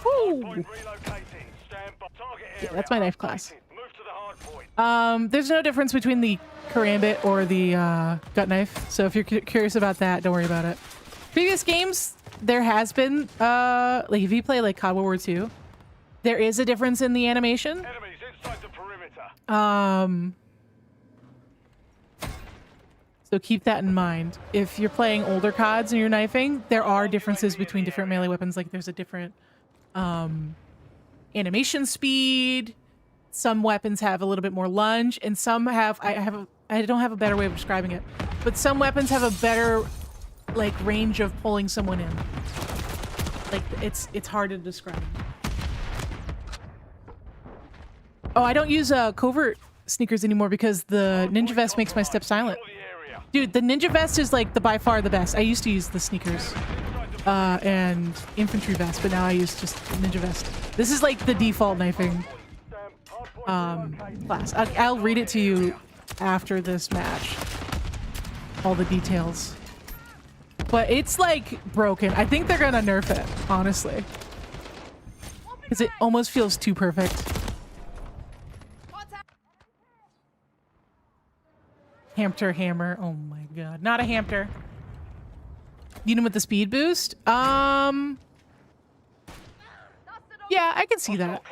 Woo! Yeah, that's my knife class. There's no difference between the karambit or the gut knife, so if you're curious about that, don't worry about it. Previous games, there has been, like if you play like COD World War II, there is a difference in the animation. Enemies inside the perimeter. So keep that in mind. If you're playing older CODs and you're knifing, there are differences between different melee weapons. Like there's a different animation speed. Some weapons have a little bit more lunge, and some have, I don't have a better way of describing it, but some weapons have a better like range of pulling someone in. Like it's hard to describe. Oh, I don't use covert sneakers anymore because the ninja vest makes my step silent. Dude, the ninja vest is like by far the best. I used to use the sneakers and infantry vest, but now I use just ninja vest. This is like the default knifing class. I'll read it to you after this match. All the details. But it's like broken. I think they're gonna nerf it, honestly. Because it almost feels too perfect. Hamter hammer. Oh my god. Not a hamter. You know with the speed boost? Yeah, I can see that.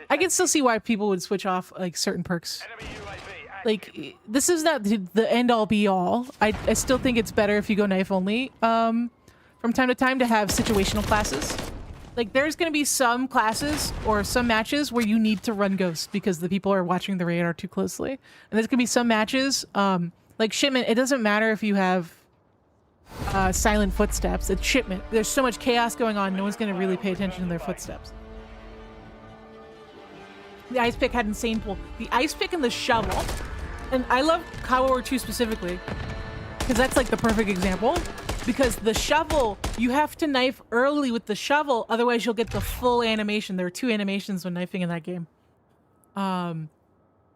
I can still see why people would switch off like certain perks. Like, this is not the end-all be-all. I still think it's better if you go knife only from time to time to have situational classes. Like, there's going to be some classes or some matches where you need to run ghost because the people are watching the radar too closely. And there's going to be some matches, like shipment, it doesn't matter if you have silent footsteps. It's shipment. There's so much chaos going on, no one's going to really pay attention to their footsteps. The ice pick had insane pull. The ice pick and the shovel. And I love COD World War II specifically because that's like the perfect example. Because the shovel, you have to knife early with the shovel, otherwise you'll get the full animation. There are 2 animations when knifing in that game. And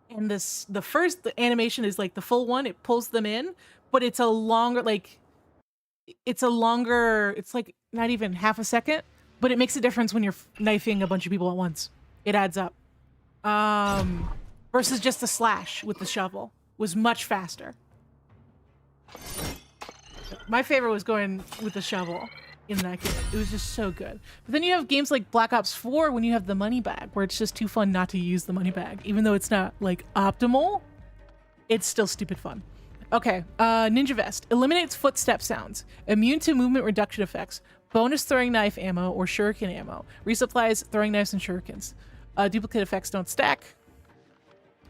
the first animation is like the full one. It pulls them in, but it's a longer, like, it's like not even half a second, but it makes a difference when you're knifing a bunch of people at once. It adds up. Versus just a slash with the shovel was much faster. My favorite was going with the shovel. in that game. It was just so good. But then you have games like Black Ops 4 when you have the money bag, where it's just too fun not to use the money bag. Even though it's not like optimal, it's still stupid fun. Okay, Ninja Vest. Eliminates footstep sounds. Immune to movement reduction effects. Bonus throwing knife ammo or shuriken ammo. Resupplies throwing knives and shurikens. Duplicate effects don't stack.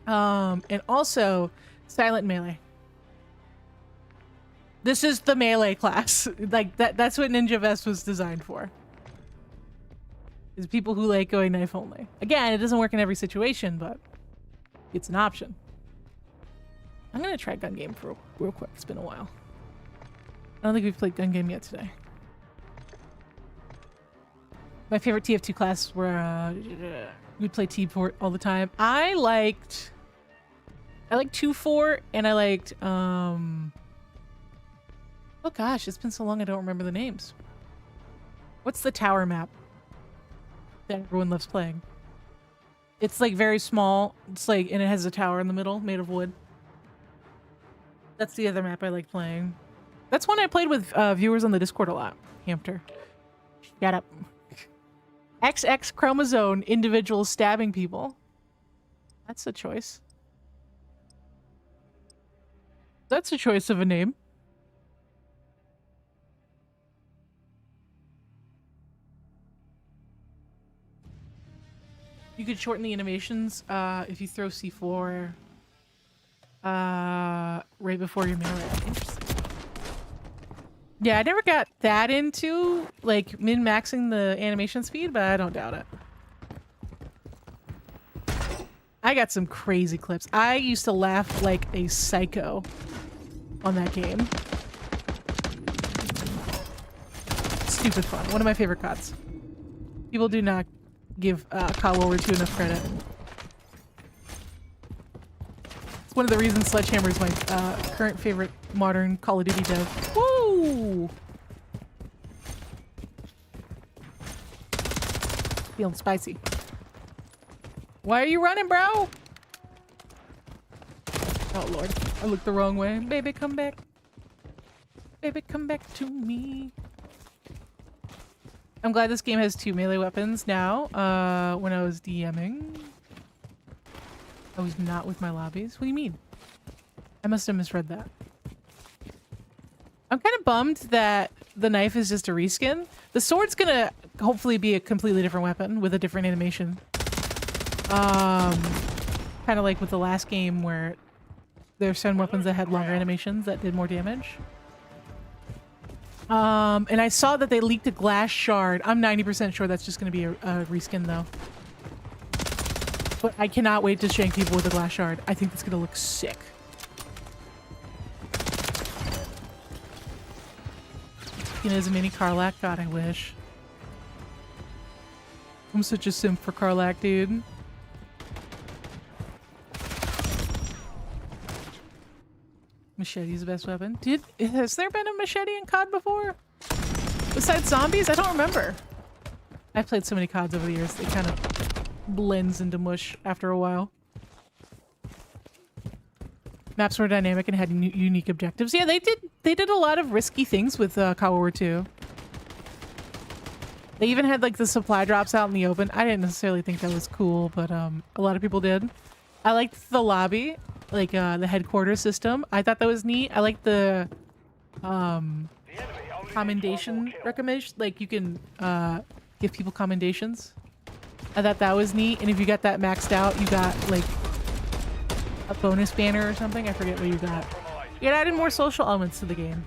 And also silent melee. This is the melee class. Like that's what Ninja Vest was designed for. Is people who like going knife only. Again, it doesn't work in every situation, but it's an option. I'm gonna try gun game for real quick. It's been a while. I don't think we've played gun game yet today. My favorite TF2 classes were we'd play T4 all the time. I liked 2-4 and I liked oh gosh, it's been so long I don't remember the names. What's the tower map that everyone loves playing? It's like very small. It's like, and it has a tower in the middle made of wood. That's the other map I like playing. That's one I played with viewers on the Discord a lot. Hamster. Shut up. XX chromosome individuals stabbing people. That's a choice. That's a choice of a name. You could shorten the animations if you throw C4 right before your melee. Interesting. Yeah, I never got that into like min-maxing the animation speed, but I don't doubt it. I got some crazy clips. I used to laugh like a psycho on that game. Stupid fun. One of my favorite CODs. People do not give COD World War II enough credit. It's one of the reasons Sledgehammer is my current favorite modern Call of Duty dev. Woo! Feeling spicy. Why are you running, bro? Oh lord, I looked the wrong way. Baby, come back. Baby, come back to me. I'm glad this game has 2 melee weapons now. When I was DMing, I was not with my lobbies. What do you mean? I must have misread that. I'm kind of bummed that the knife is just a reskin. The sword's gonna hopefully be a completely different weapon with a different animation. Kind of like with the last game where there's some weapons that had longer animations that did more damage. And I saw that they leaked a glass shard. I'm 90% sure that's just going to be a reskin though. But I cannot wait to shank people with a glass shard. I think that's going to look sick. You know, as a mini Karlak? God, I wish. I'm such a simp for Karlak, dude. Machete's the best weapon. Has there been a machete in COD before? Besides zombies? I don't remember. I've played so many CODs over the years, it kind of blends into mush after a while. Maps were dynamic and had unique objectives. Yeah, they did a lot of risky things with COD World War II. They even had like the supply drops out in the open. I didn't necessarily think that was cool, but a lot of people did. I liked the lobby. Like the headquarters system. I thought that was neat. I like the commendation recommendation. Like you can give people commendations. I thought that was neat. And if you got that maxed out, you got like a bonus banner or something. I forget what you got. It added more social elements to the game.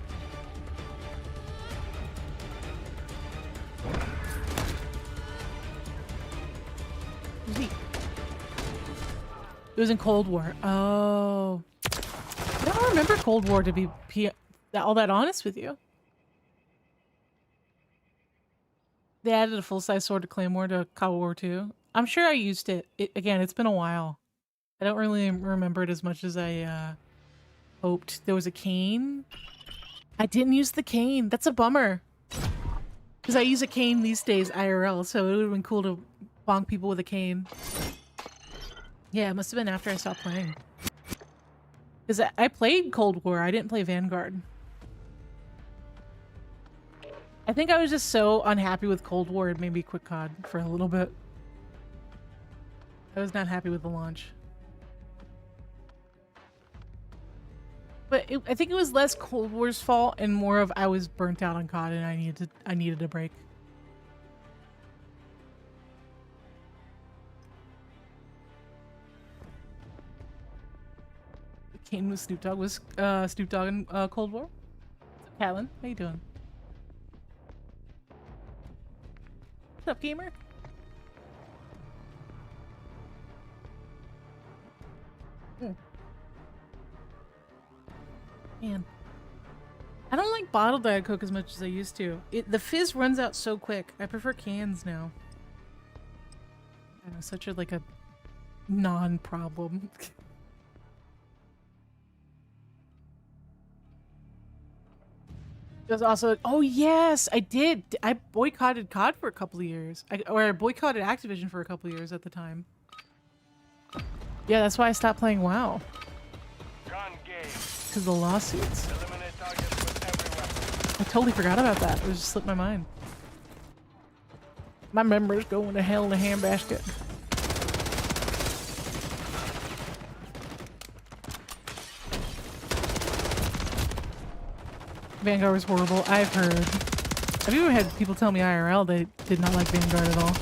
It was in Cold War. Oh. I don't remember Cold War to be all that honest with you. They added a full-size sword to Claymore to COD World War II. I'm sure I used it. Again, it's been a while. I don't really remember it as much as I hoped. There was a cane. I didn't use the cane. That's a bummer. Because I use a cane these days IRL, so it would have been cool to bonk people with a cane. Yeah, it must have been after I stopped playing. Because I played Cold War, I didn't play Vanguard. I think I was just so unhappy with Cold War, it made me quit COD for a little bit. I was not happy with the launch. But I think it was less Cold War's fault and more of I was burnt out on COD and I needed a break. Kane with Snoop Dogg was Snoop Dogg in Cold War. Callan, how you doing? What's up, gamer? Man, I don't like bottled Diet Coke as much as I used to. The fizz runs out so quick. I prefer cans now. I know, such a like a non-problem. It was also, oh yes, I did. I boycotted COD for a couple of years. I boycotted Activision for a couple of years at the time. Yeah, that's why I stopped playing WoW. Because of the lawsuits. I totally forgot about that. It just slipped my mind. My members going to hell in a handbasket. Vanguard was horrible. I've heard. I've even had people tell me IRL they did not like Vanguard at all.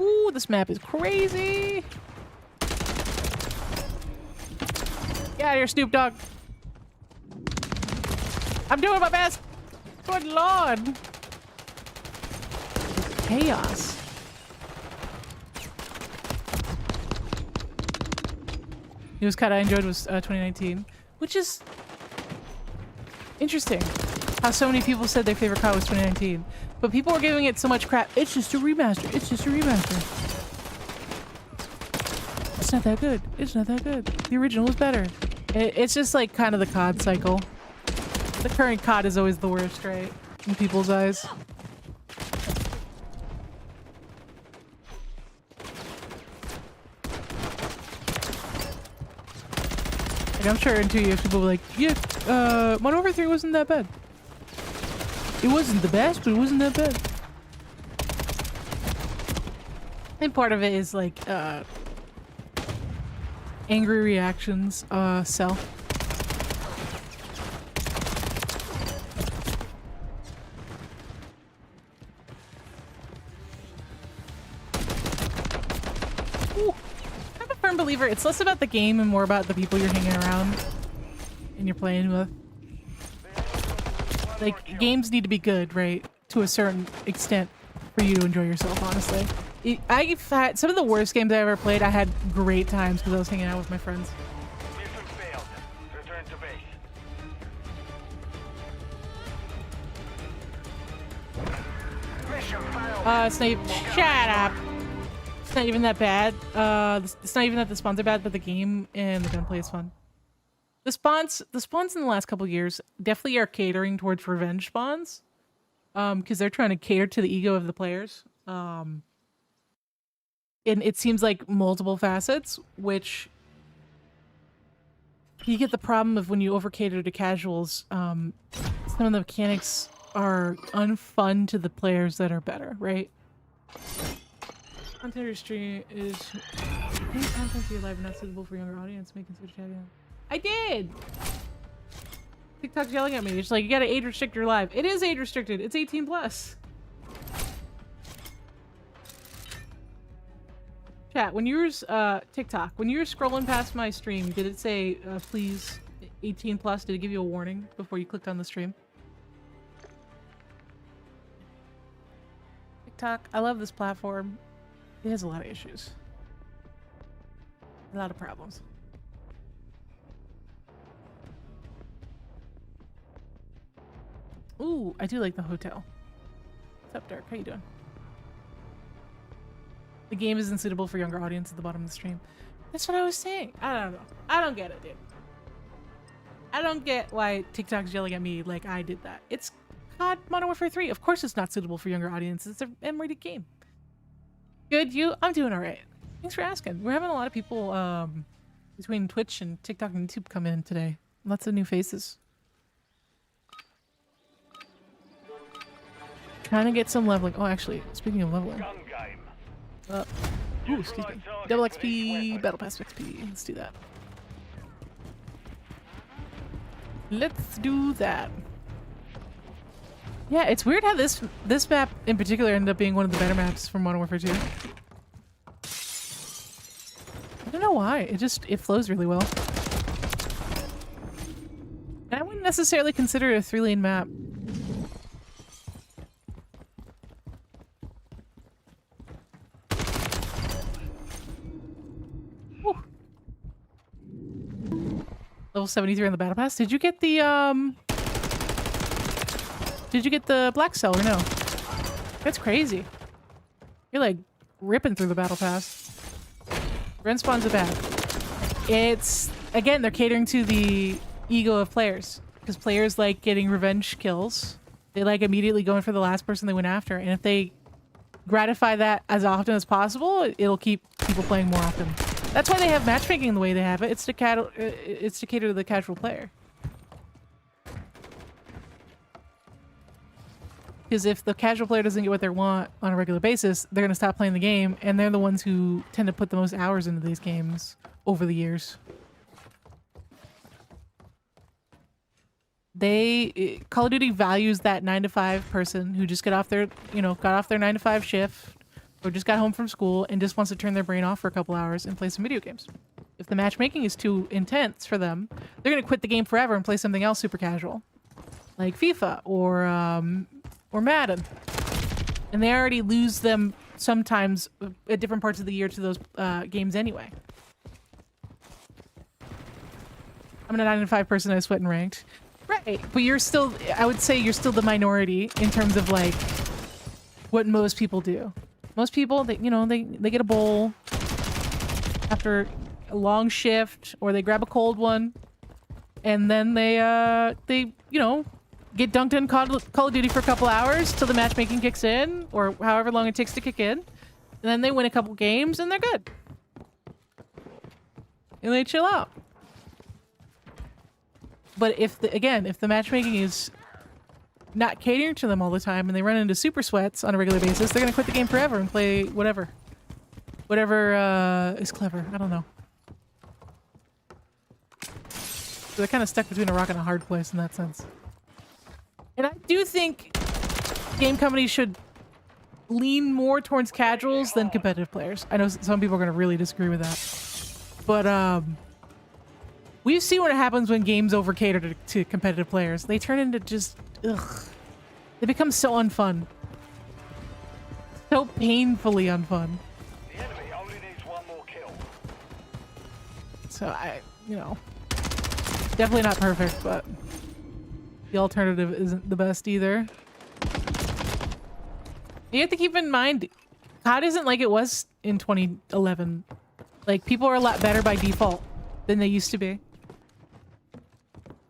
Ooh, this map is crazy. Get out of here, Snoop Dogg. I'm doing my best. Good lord. Chaos. Newest cut I enjoyed was 2019, which is interesting. How so many people said their favorite cut was 2019, but people were giving it so much crap. It's just a remaster. It's just a remaster. It's not that good. It's not that good. The original was better. It's just like kind of the COD cycle. The current COD is always the worst, right? In people's eyes. I'm sure in 2 years people will be like, yeah, Modern Warfare 3 wasn't that bad. It wasn't the best, but it wasn't that bad. And part of it is like, angry reactions, sell. Believer, it's less about the game and more about the people you're hanging around and you're playing with. Like, games need to be good, right? To a certain extent for you to enjoy yourself, honestly. I've had some of the worst games I ever played. I had great times because I was hanging out with my friends. Snape, shut up. It's not even that bad. It's not even that the spawns are bad, but the game and the gunplay is fun. The spawns in the last couple years definitely are catering towards revenge spawns, because they're trying to cater to the ego of the players. And it seems like multiple facets, which you get the problem of when you over cater to casuals. Some of the mechanics are unfun to the players that are better, right? Content your stream is any content you're live not suitable for younger audience. Making switch chat. I did. TikTok's yelling at me. It's like you gotta age restrict your live. It is age restricted. It's 18 plus. Chat. When you were TikTok, when you were scrolling past my stream, did it say please 18 plus? Did it give you a warning before you clicked on the stream? TikTok. I love this platform. It has a lot of issues. A lot of problems. Ooh, I do like the hotel. What's up, Dirk? How you doing? The game isn't suitable for younger audience at the bottom of the stream. That's what I was saying. I don't know. I don't get it, dude. I don't get why TikTok's yelling at me like I did that. It's COD Modern Warfare 3. Of course it's not suitable for younger audiences. It's an M-rated game. Good, you? I'm doing all right. Thanks for asking. We're having a lot of people between Twitch and TikTok and YouTube come in today. Lots of new faces. Trying to get some leveling. Oh, actually, speaking of leveling. Gun game. Ooh, excuse me. Double XP, Battle Pass XP. Let's do that. Let's do that. Yeah, it's weird how this map in particular ended up being one of the better maps from Modern Warfare 2. I don't know why. It flows really well. And I wouldn't necessarily consider it a 3-lane map. Whew. Level 73 on the Battle Pass. Did you get the black cell or no? That's crazy. You're like ripping through the Battle Pass. Respawns are bad. It's, again, they're catering to the ego of players. Because players like getting revenge kills. They like immediately going for the last person they went after. And if they gratify that as often as possible, it'll keep people playing more often. That's why they have matchmaking the way they have it. It's to cater to the casual player. Because if the casual player doesn't get what they want on a regular basis, they're going to stop playing the game, and they're the ones who tend to put the most hours into these games over the years. Call of Duty values that 9-to-5 person who just got off their 9-to-5 shift, or just got home from school and just wants to turn their brain off for a couple hours and play some video games. If the matchmaking is too intense for them, they're going to quit the game forever and play something else super casual, like FIFA or Madden. And they already lose them sometimes at different parts of the year to those games anyway. I'm a 9-to-5 person. I sweat and ranked. Right, but you're still, I would say you're still the minority in terms of like what most people do. Most people, they get a bowl after a long shift, or they grab a cold one, and then they get dunked in Call of Duty for a couple hours till the matchmaking kicks in, or however long it takes to kick in. And then they win a couple games and they're good. And they chill out. But if the matchmaking is not catering to them all the time and they run into super sweats on a regular basis, they're going to quit the game forever and play whatever. Whatever is clever. I don't know. So they're kind of stuck between a rock and a hard place in that sense. And I do think game companies should lean more towards casuals than competitive players. I know some people are going to really disagree with that. But we see what happens when games over-cater to competitive players. They turn into just, ugh. They become so unfun. So painfully unfun. The enemy only needs one more kill. So definitely not perfect, but the alternative isn't the best either. You have to keep in mind, COD isn't like it was in 2011. Like, people are a lot better by default than they used to be.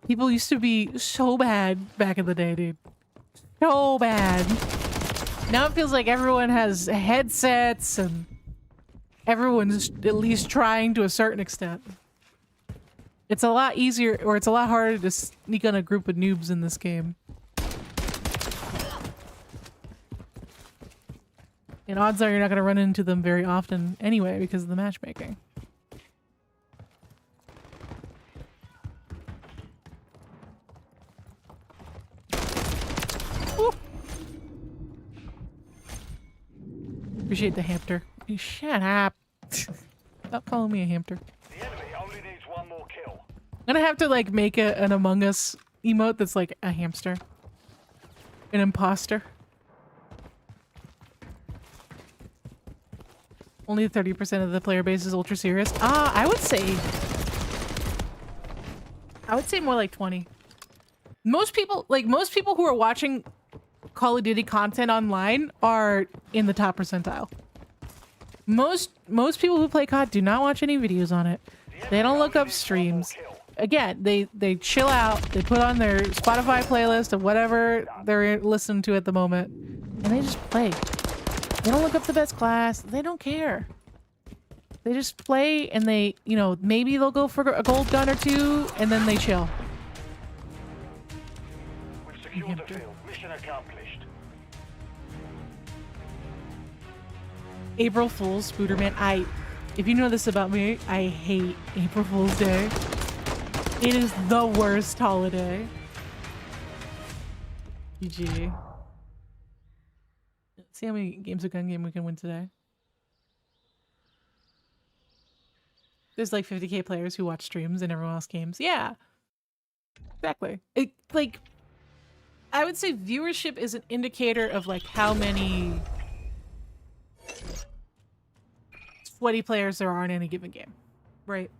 People used to be so bad back in the day, dude. So bad. Now it feels like everyone has headsets and everyone's at least trying to a certain extent. It's a lot easier, or it's a lot harder to sneak on a group of noobs in this game. And odds are you're not going to run into them very often anyway because of the matchmaking. Ooh. Appreciate the hamster. You shut up. Stop calling me a hamster. The enemy only needs one more kill. I'm gonna have to like make an Among Us emote that's like a hamster. An imposter. Only 30% of the player base is ultra serious. I would say more like 20. Most people who are watching Call of Duty content online are in the top percentile. Most people who play COD do not watch any videos on it. They don't look up streams. Again, they chill out. They put on their Spotify playlist of whatever they're listening to at the moment, and they just play. They don't look up the best class. They don't care. They just play and they, you know, maybe they'll go for a gold gun or two and then they chill. We've secured the field. Mission accomplished. April Fool's, Spooderman. If you know this about me, I hate April Fool's Day. It is the worst holiday. GG. Let's see how many games of gun game we can win today. There's like 50k players who watch streams and everyone else games. Yeah, exactly. Like, I would say viewership is an indicator of like how many sweaty players there are in any given game, right?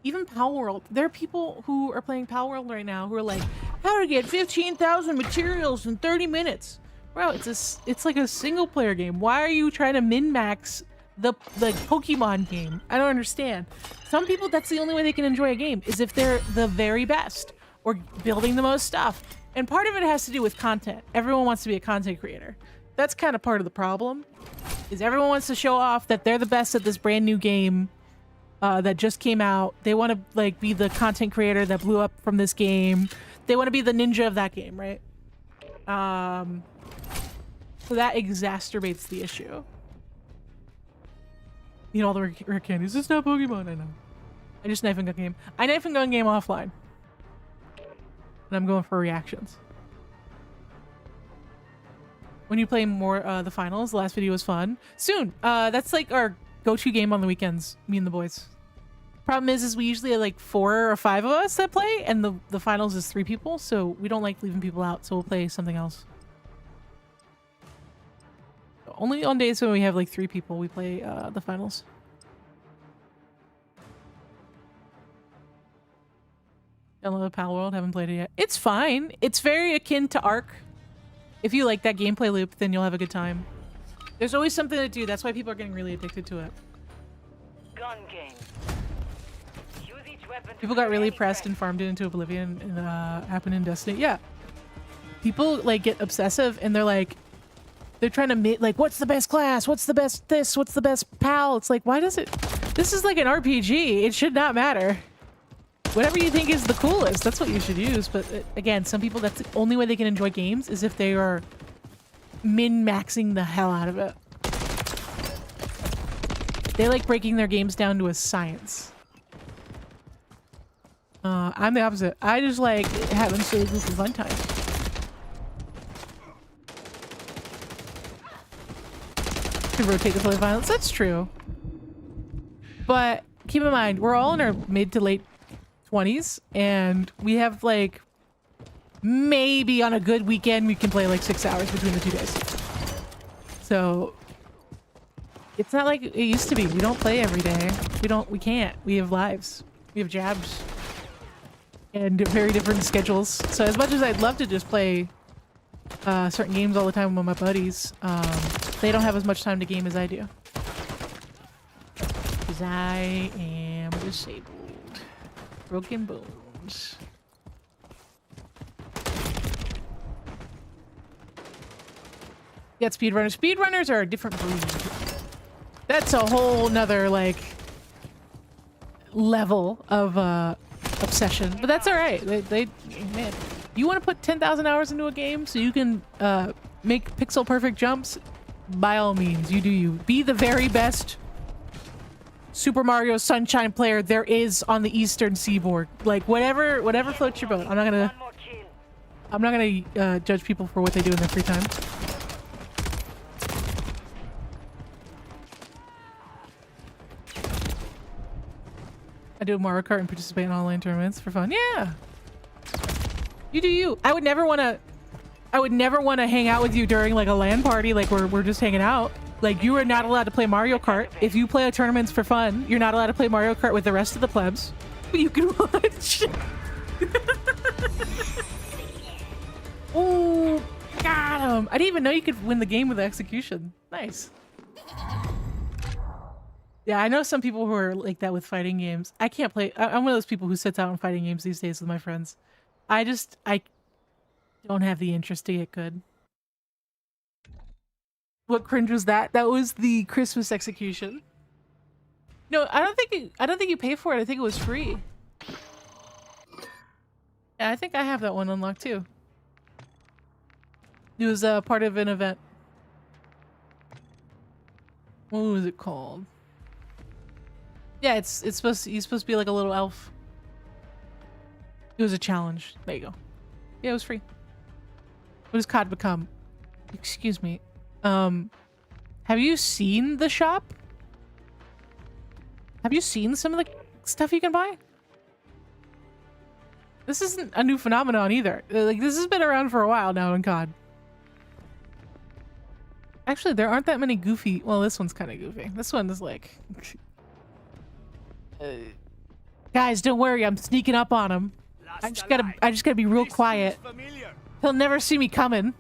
Even Pal World. There are people who are playing Pal World right now who are like, how to get 15,000 materials in 30 minutes. Bro, it's like a single player game. Why are you trying to min-max the Pokemon game? I don't understand. Some people, that's the only way they can enjoy a game, is if they're the very best or building the most stuff. And part of it has to do with content. Everyone wants to be a content creator. That's kind of part of the problem, is everyone wants to show off that they're the best at this brand new game that just came out. They want to like be the content creator that blew up from this game. They want to be the ninja of that game, right? So that exacerbates the issue. You know, all the rare candies. It's not Pokemon, I know. I just knife and gun game. I knife and gun game offline. And I'm going for reactions. When you play more the finals, the last video was fun. Soon. That's like our go-to game on the weekends, me and the boys. Problem is we usually have like 4 or 5 of us that play, and the finals is 3 people, so we don't like leaving people out, so we'll play something else. Only on days when we have like 3 people, we play the finals. Download Pal World, haven't played it yet. It's fine. It's very akin to Ark. If you like that gameplay loop, then you'll have a good time. There's always something to do. That's why people are getting really addicted to it. Gun game. Use each weapon. People got really pressed and farmed it into oblivion, and happened in Destiny. Yeah. People like get obsessive and they're like, they're trying to like, what's the best class? What's the best this? What's the best pal? It's like, why does it? This is like an RPG. It should not matter. Whatever you think is the coolest, that's what you should use. But again, some people, that's the only way they can enjoy games is if they are min-maxing the hell out of it. They like breaking their games down to a science. I'm the opposite. I just like having silly goofy fun time. To rotate the play violence, that's true. But keep in mind, we're all in our mid to late 20s, and we have like, maybe on a good weekend we can play like 6 hours between the 2 days. So it's not like it used to be. We don't play every day. We can't. We have lives. We have jobs. And very different schedules. So as much as I'd love to just play certain games all the time with my buddies, they don't have as much time to game as I do. Because I am disabled. Broken bones. Yeah, speedrunners. Speedrunners are a different breed. That's a whole nother, like, level of obsession. But that's alright. Man, you want to put 10,000 hours into a game so you can make pixel perfect jumps? By all means, you do you. Be the very best Super Mario Sunshine player there is on the Eastern Seaboard. Like, whatever floats your boat. I'm not gonna judge people for what they do in their free time. I do Mario Kart and participate in online tournaments for fun. Yeah. You do you. I would never want to hang out with you during like a LAN party, like we're just hanging out. Like, you are not allowed to play Mario Kart. If you play tournaments for fun, you're not allowed to play Mario Kart with the rest of the plebs. But you can watch. Oh, got him. I didn't even know you could win the game with execution. Nice. Yeah, I know some people who are like that with fighting games. I can't play. I'm one of those people who sits out on fighting games these days with my friends. I don't have the interest to get good. What cringe was that? That was the Christmas execution. No, I don't think you pay for it. I think it was free. Yeah, I think I have that one unlocked too. It was part of an event. What was it called? Yeah, it's supposed to, he's supposed to be like a little elf. It was a challenge. There you go. Yeah, it was free. What does COD become? Excuse me. Have you seen the shop? Have you seen some of the stuff you can buy? This isn't a new phenomenon either. Like, this has been around for a while now in COD. Actually, there aren't that many goofy... Well, this one's kind of goofy. This one is like... Guys, don't worry. I'm sneaking up on him. I just gotta be real quiet. He'll never see me coming.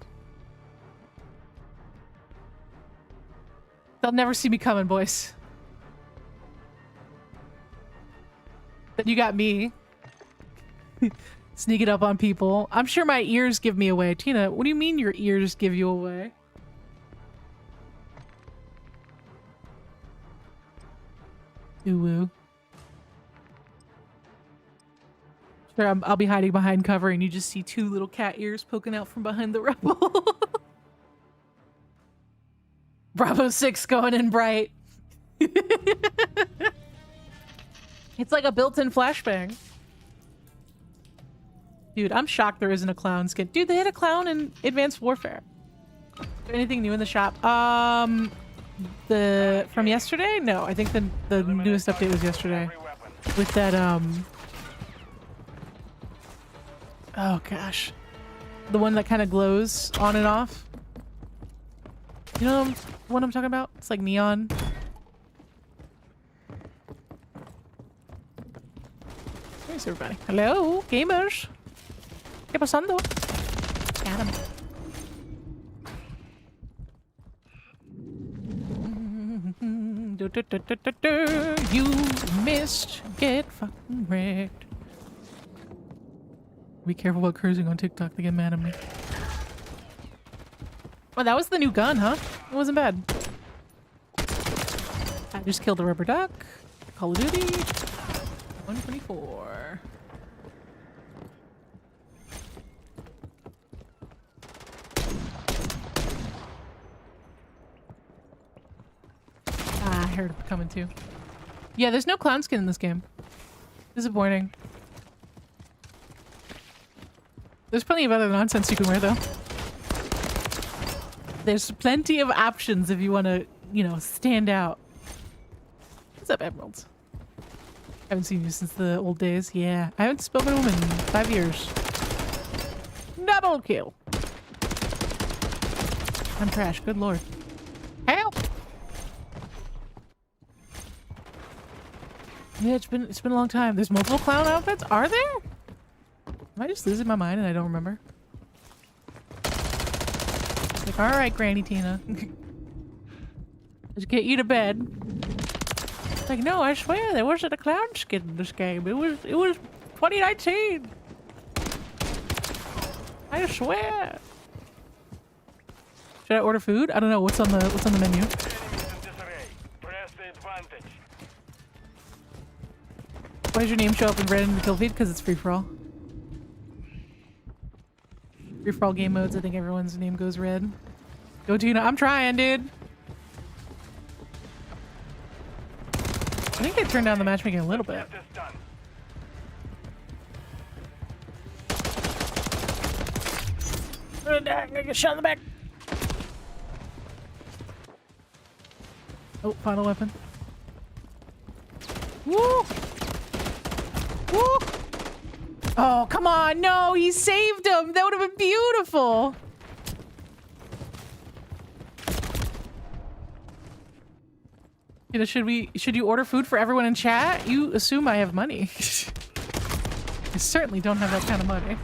They'll never see me coming, boys. Then you got me. Sneaking up on people. I'm sure my ears give me away. Tina, what do you mean your ears give you away? Ooh. Sure, I'll be hiding behind cover and you just see two little cat ears poking out from behind the rubble. Bravo 6 going in bright. It's like a built-in flashbang. Dude, I'm shocked there isn't a clown skin. Dude, they had a clown in Advanced Warfare. Is there anything new in the shop? From yesterday? No, I think the newest update was yesterday. With that, oh gosh. The one that kind of glows on and off. You know what I'm talking about? It's like neon. Where's everybody? Hello, gamers. ¿Qué pasando? Got him. You missed. Get fucking wrecked. Be careful about cursing on TikTok. They get mad at me. Oh, that was the new gun, huh? It wasn't bad. I just killed a rubber duck. Call of Duty. 124. Ah, I heard it coming too. Yeah, there's no clown skin in this game. Disappointing. There's plenty of other nonsense you can wear though. There's plenty of options if you want to, you know, stand out. What's up, Emeralds? Haven't seen you since the old days. Yeah, I haven't spoken to him in 5 years. Double kill. I'm trash. Good lord. Help! Yeah, it's been a long time. There's multiple clown outfits. Are there? Am I just losing my mind and I don't remember? Like, all right, Granny Tina. Let's get you to bed. Like, no, I swear there wasn't a clown skin in this game. It was 2019. I swear. Should I order food? I don't know. What's on the menu? Why does your name show up in red in the kill feed? Because it's free for all. Free for all game modes. I think everyone's name goes red. Go Tina. I'm trying, dude. I think they turned down the matchmaking a little bit. I'm gonna get shot in the back. Oh, final weapon. Woo! Woo! Oh, come on. No, he saved him. That would have been beautiful. You know, should you order food for everyone in chat? You assume I have money. I certainly don't have that kind of money.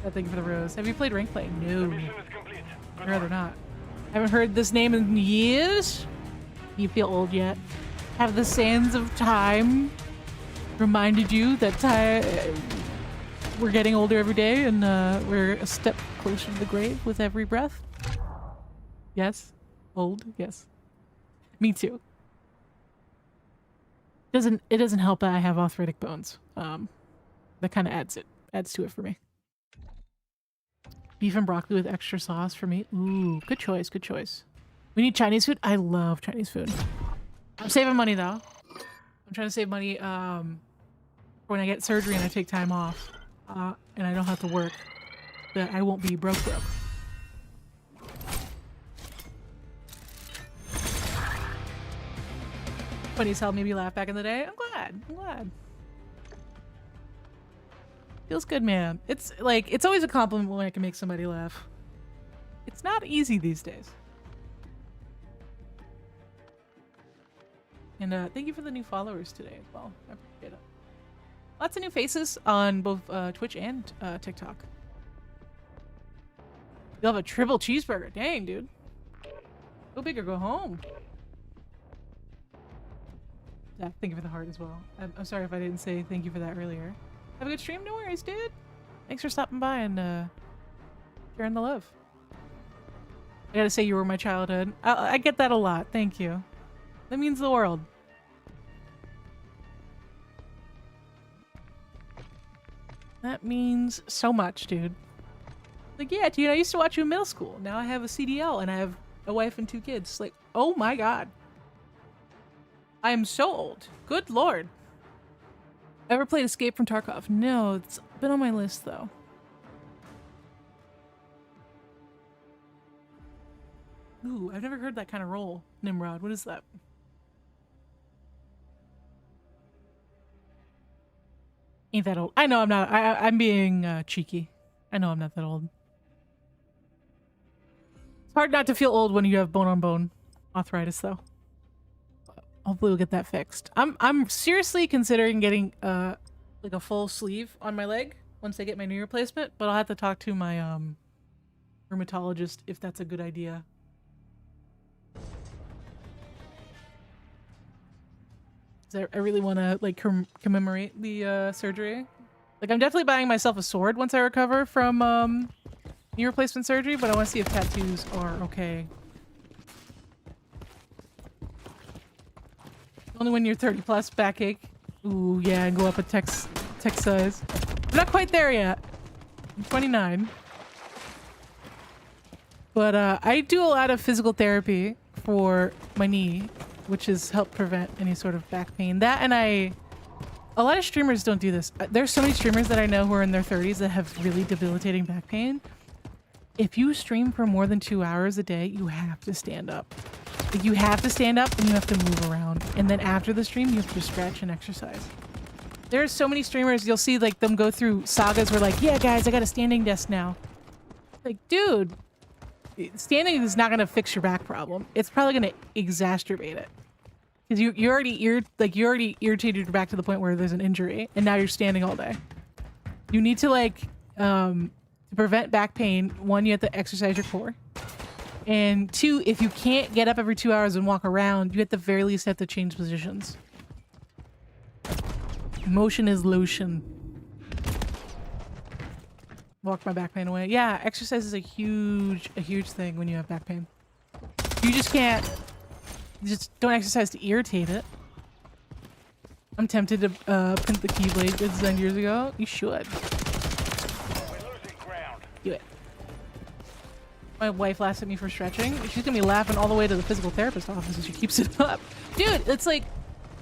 Thank you for the rose. Have you played rank play? No. I'd rather not. Haven't heard this name in years. You feel old yet? Have the sands of time reminded you that we're getting older every day and we're a step closer to the grave with every breath? Yes. Old? Yes. Me too. It doesn't help that I have arthritic bones. That kind of adds to it for me. Beef and broccoli with extra sauce for me. Ooh, good choice, good choice. We need Chinese food. I love Chinese food. I'm saving money though. I'm trying to save money for when I get surgery and I take time off and I don't have to work. That I won't be broke. Funny as hell made me laugh back in the day. I'm glad. Feels good, man. It's like, it's always a compliment when I can make somebody laugh. It's not easy these days. And thank you for the new followers today as well. I appreciate it. Lots of new faces on both Twitch and TikTok. You'll have a triple cheeseburger. Dang, dude. Go big or go home. Yeah, thank you for the heart as well. I'm sorry if I didn't say thank you for that earlier. Have a good stream. No worries, dude. Thanks for stopping by and sharing the love. I gotta say you were my childhood. I get that a lot. Thank you. That means the world. That means so much, dude. Like, yeah, dude, I used to watch you in middle school. Now I have a CDL and I have a wife and 2 kids. Like, oh my god. I am so old. Good lord. Ever played Escape from Tarkov? No, it's been on my list though. Ooh, I've never heard that kind of role. Nimrod, what is that? Ain't that old? I know I'm not. I'm being cheeky. I know I'm not that old. It's hard not to feel old when you have bone-on-bone arthritis though. Hopefully we'll get that fixed. I'm seriously considering getting like a full sleeve on my leg once I get my knee replacement, but I'll have to talk to my rheumatologist if that's a good idea. 'Cause I really want to like commemorate the surgery. Like I'm definitely buying myself a sword once I recover from knee replacement surgery, but I want to see if tattoos are okay. Only when you're 30 plus, backache. Ooh, yeah, and go up a text size. I'm not quite there yet. I'm 29. But I do a lot of physical therapy for my knee, which has helped prevent any sort of back pain. That and a lot of streamers don't do this. There's so many streamers that I know who are in their 30s that have really debilitating back pain. If you stream for more than 2 hours a day, you have to stand up. Like, you have to stand up and you have to move around. And then after the stream, you have to stretch and exercise. There are so many streamers, you'll see like them go through sagas where like, yeah guys, I got a standing desk now. Like, dude, standing is not going to fix your back problem. It's probably going to exacerbate it. Because you already irritated your back to the point where there's an injury and now you're standing all day. You need to like, to prevent back pain, 1, you have to exercise your core. And 2, if you can't get up every 2 hours and walk around, you at the very least have to change positions. Motion is lotion. Walk my back pain away. Yeah, exercise is a huge thing when you have back pain. You just can't, just don't exercise to irritate it. I'm tempted to print the Keyblade I designed years ago. You should. We're losing ground. Do it. My wife laughs at me for stretching. She's gonna be laughing all the way to the physical therapist office if she keeps it up. Dude, it's like,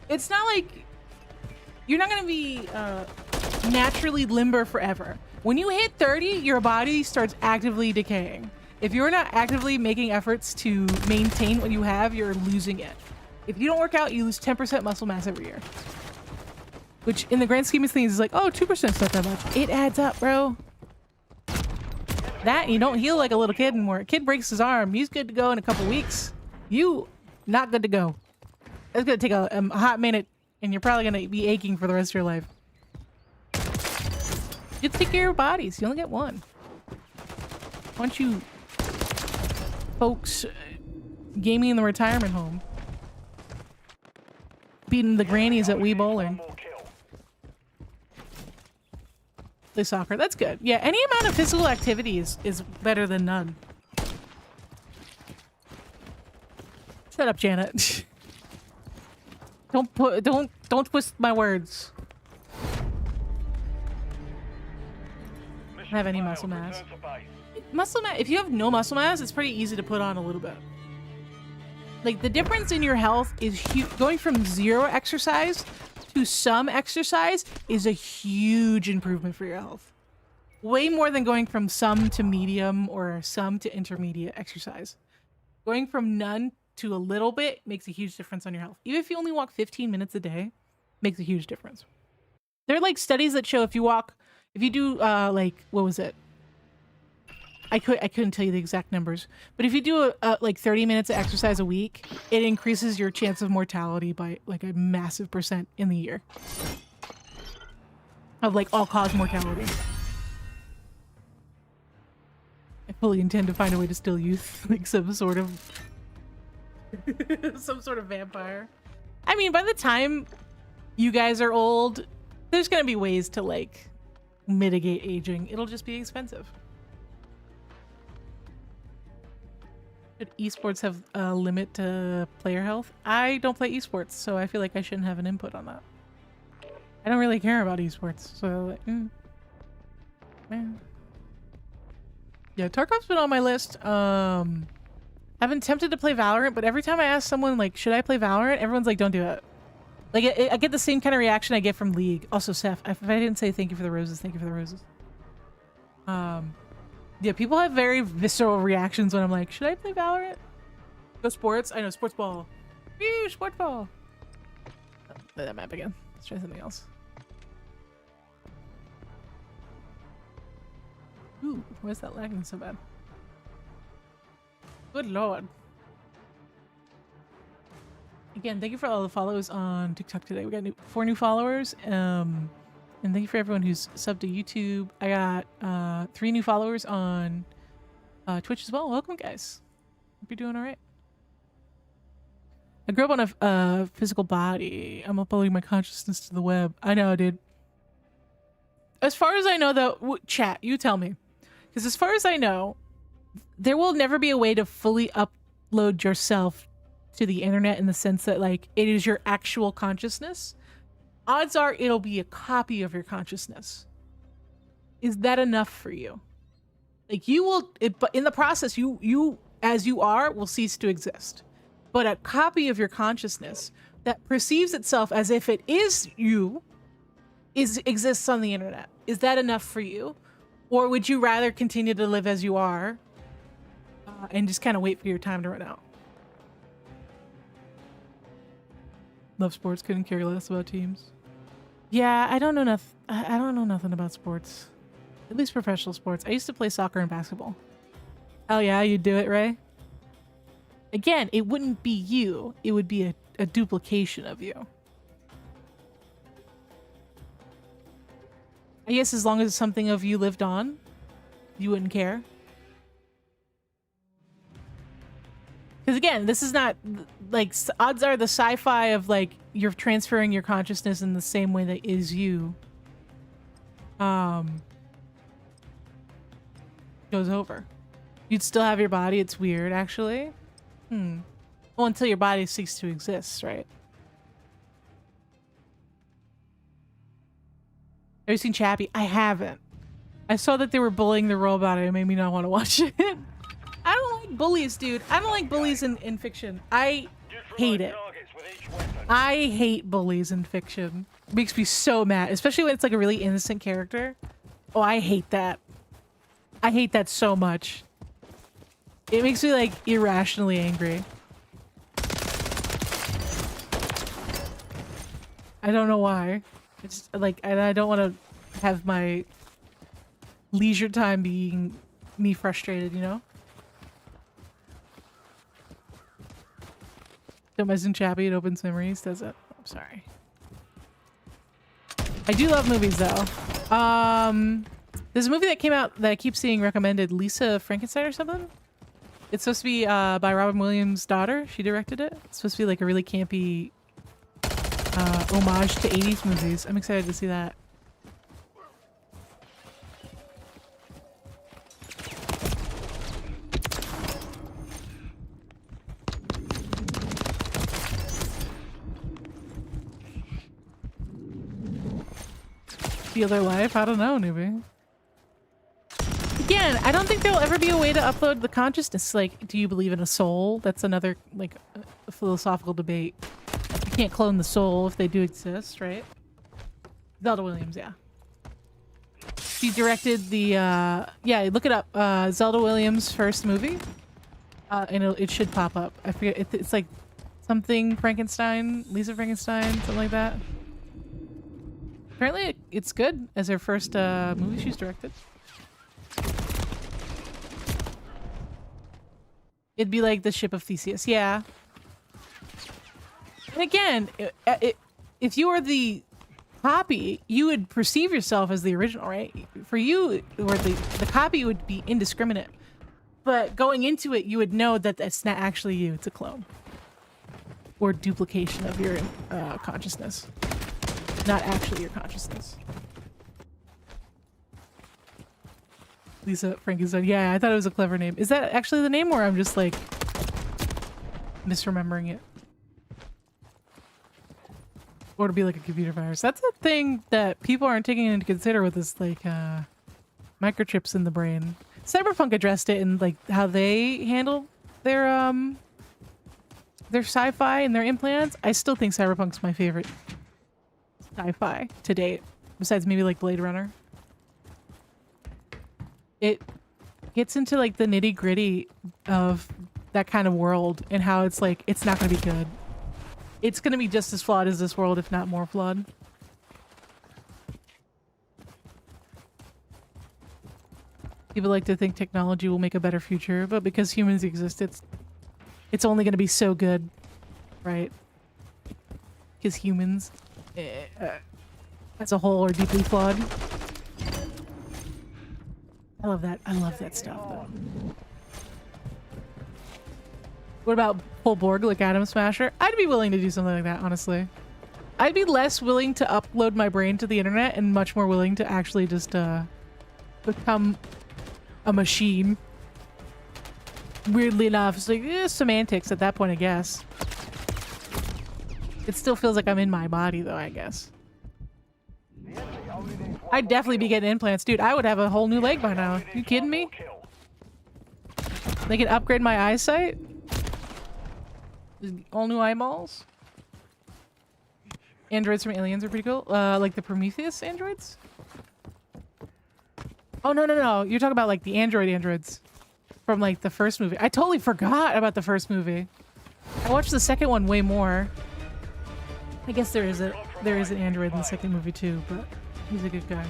it's not like, you're not gonna be naturally limber forever. When you hit 30, your body starts actively decaying. If you're not actively making efforts to maintain what you have, you're losing it. If you don't work out, you lose 10% muscle mass every year. Which in the grand scheme of things is like, oh, 2% is not that much. It adds up, bro. That, you don't heal like a little kid anymore. A kid breaks his arm, he's good to go in a couple weeks. You, not good to go. It's gonna take a hot minute, and you're probably gonna be aching for the rest of your life. You have to take care of your bodies. You only get one. Why don't you folks gaming in the retirement home? Beating the grannies at Wii Bowling. Play soccer. That's good. Yeah, any amount of physical activity is better than none. Shut up, Janet. Don't Don't twist my words. I don't have any muscle mass. Muscle mass, if you have no muscle mass, it's pretty easy to put on a little bit. Like, the difference in your health is huge. Going from 0 exercise to some exercise is a huge improvement for your health. Way more than going from some to medium or some to intermediate exercise. Going from none to a little bit makes a huge difference on your health. Even if you only walk 15 minutes a day, makes a huge difference. There are like studies that show if you do like, what was it? I couldn't tell you the exact numbers, but if you do like 30 minutes of exercise a week, it increases your chance of mortality by like a massive % in the year. Of like all-cause mortality. I fully intend to find a way to still youth, like some sort of vampire. I mean, by the time you guys are old, there's gonna be ways to like mitigate aging. It'll just be expensive. Should esports have a limit to player health? I don't play esports, so I feel like I shouldn't have an input on that. I don't really care about esports, so like, man. Yeah, Tarkov's been on my list. I've been tempted to play Valorant, but every time I ask someone like, should I play Valorant? Everyone's like, don't do it. Like, I get the same kind of reaction I get from League. Also, Seth, if I didn't say thank you for the roses, thank you for the roses. Yeah, people have very visceral reactions when I'm like, should I play Valorant? Go sports? I know, sports ball. Woo, sports ball. Oh, play that map again. Let's try something else. Ooh, why is that lagging so bad? Good lord. Again, thank you for all the follows on TikTok today. We got 4 new followers. And thank you for everyone who's subbed to YouTube. I got 3 new followers on Twitch as well. Welcome, guys. Hope you're doing all right. I grew up on a physical body. I'm uploading my consciousness to the web. I know, dude. As far as I know, though, chat, you tell me. Because as far as I know, there will never be a way to fully upload yourself to the internet in the sense that, like, it is your actual consciousness. Odds are it'll be a copy of your consciousness. Is that enough for you? Like, you will, but in the process, you as you are will cease to exist. But a copy of your consciousness that perceives itself as if it is you exists on the internet. Is that enough for you? Or would you rather continue to live as you are and just kind of wait for your time to run out? Love sports, couldn't care less about teams. Yeah, I don't know nothing about sports. At least professional sports. I used to play soccer and basketball. Oh yeah, you'd do it, Ray? Again, it wouldn't be you. It would be a duplication of you. I guess as long as something of you lived on, you wouldn't care. Because again, this is not, like, odds are the sci-fi of, like, you're transferring your consciousness in the same way that is you goes over. You'd still have your body. It's weird, actually. Well, until your body ceases to exist, right? Have you seen Chappie? I haven't. I saw that they were bullying the role about it. It made me not want to watch it. I don't like bullies, dude. I don't like bullies in fiction. I hate it. I hate bullies in fiction. It makes me so mad, especially when it's like a really innocent character. Oh, I hate that. I hate that so much. It makes me like irrationally angry. I don't know why. It's like, I don't want to have my leisure time being me frustrated, you know? Don't mess in Chappie, it opens memories, does it? I'm sorry. I do love movies though. There's a movie that came out that I keep seeing recommended, Lisa Frankenstein or something. It's supposed to be by Robin Williams' daughter. She directed it. It's supposed to be like a really campy homage to 80s movies. I'm excited to see that. the other life. I don't know, newbie. Again, I don't think there'll ever be a way to upload the consciousness. Like, do you believe in a soul? That's another, like, a philosophical debate. You can't clone the soul if they do exist, right? Zelda Williams, yeah. She directed the, yeah, look it up. Zelda Williams' first movie. And it should pop up. I forget, it's like something Frankenstein, Lisa Frankenstein, something like that. Apparently it's good as her first movie she's directed. It'd be like the Ship of Theseus, yeah. And again, if you were the copy, you would perceive yourself as the original, right? For you, or the copy would be indiscriminate. But going into it, you would know that that's not actually you, it's a clone. Or duplication of your consciousness. Not actually your consciousness. Lisa Frankenstein. Yeah, I thought it was a clever name. Is that actually the name, or I'm just like misremembering it? Or to be like a computer virus. That's a thing that people aren't taking into consider with this, like, microchips in the brain. Cyberpunk addressed it in, like, how they handle their sci-fi and their implants. I still think Cyberpunk's my favorite sci-fi to date, besides maybe like Blade Runner. It gets into like the nitty-gritty of that kind of world and how it's like it's not going to be good. It's going to be just as flawed as this world, if not more flawed. People like to think technology will make a better future, but because humans exist, it's only going to be so good, right? Because humans as a whole are deeply flawed. I love that. I love that stuff, though. What about full Borg like Atom Smasher? I'd be willing to do something like that, honestly. I'd be less willing to upload my brain to the internet and much more willing to actually just become a machine. Weirdly enough, it's like semantics at that point, I guess. It still feels like I'm in my body, though, I guess. I'd definitely be getting implants. Dude, I would have a whole new leg by now. You kidding me? They can upgrade my eyesight? All new eyeballs? Androids from Aliens are pretty cool. Like the Prometheus androids? Oh, no, no, no. You're talking about like the androids from like the first movie. I totally forgot about the first movie. I watched the second one way more. I guess there is an android in the second movie too, but he's a good guy.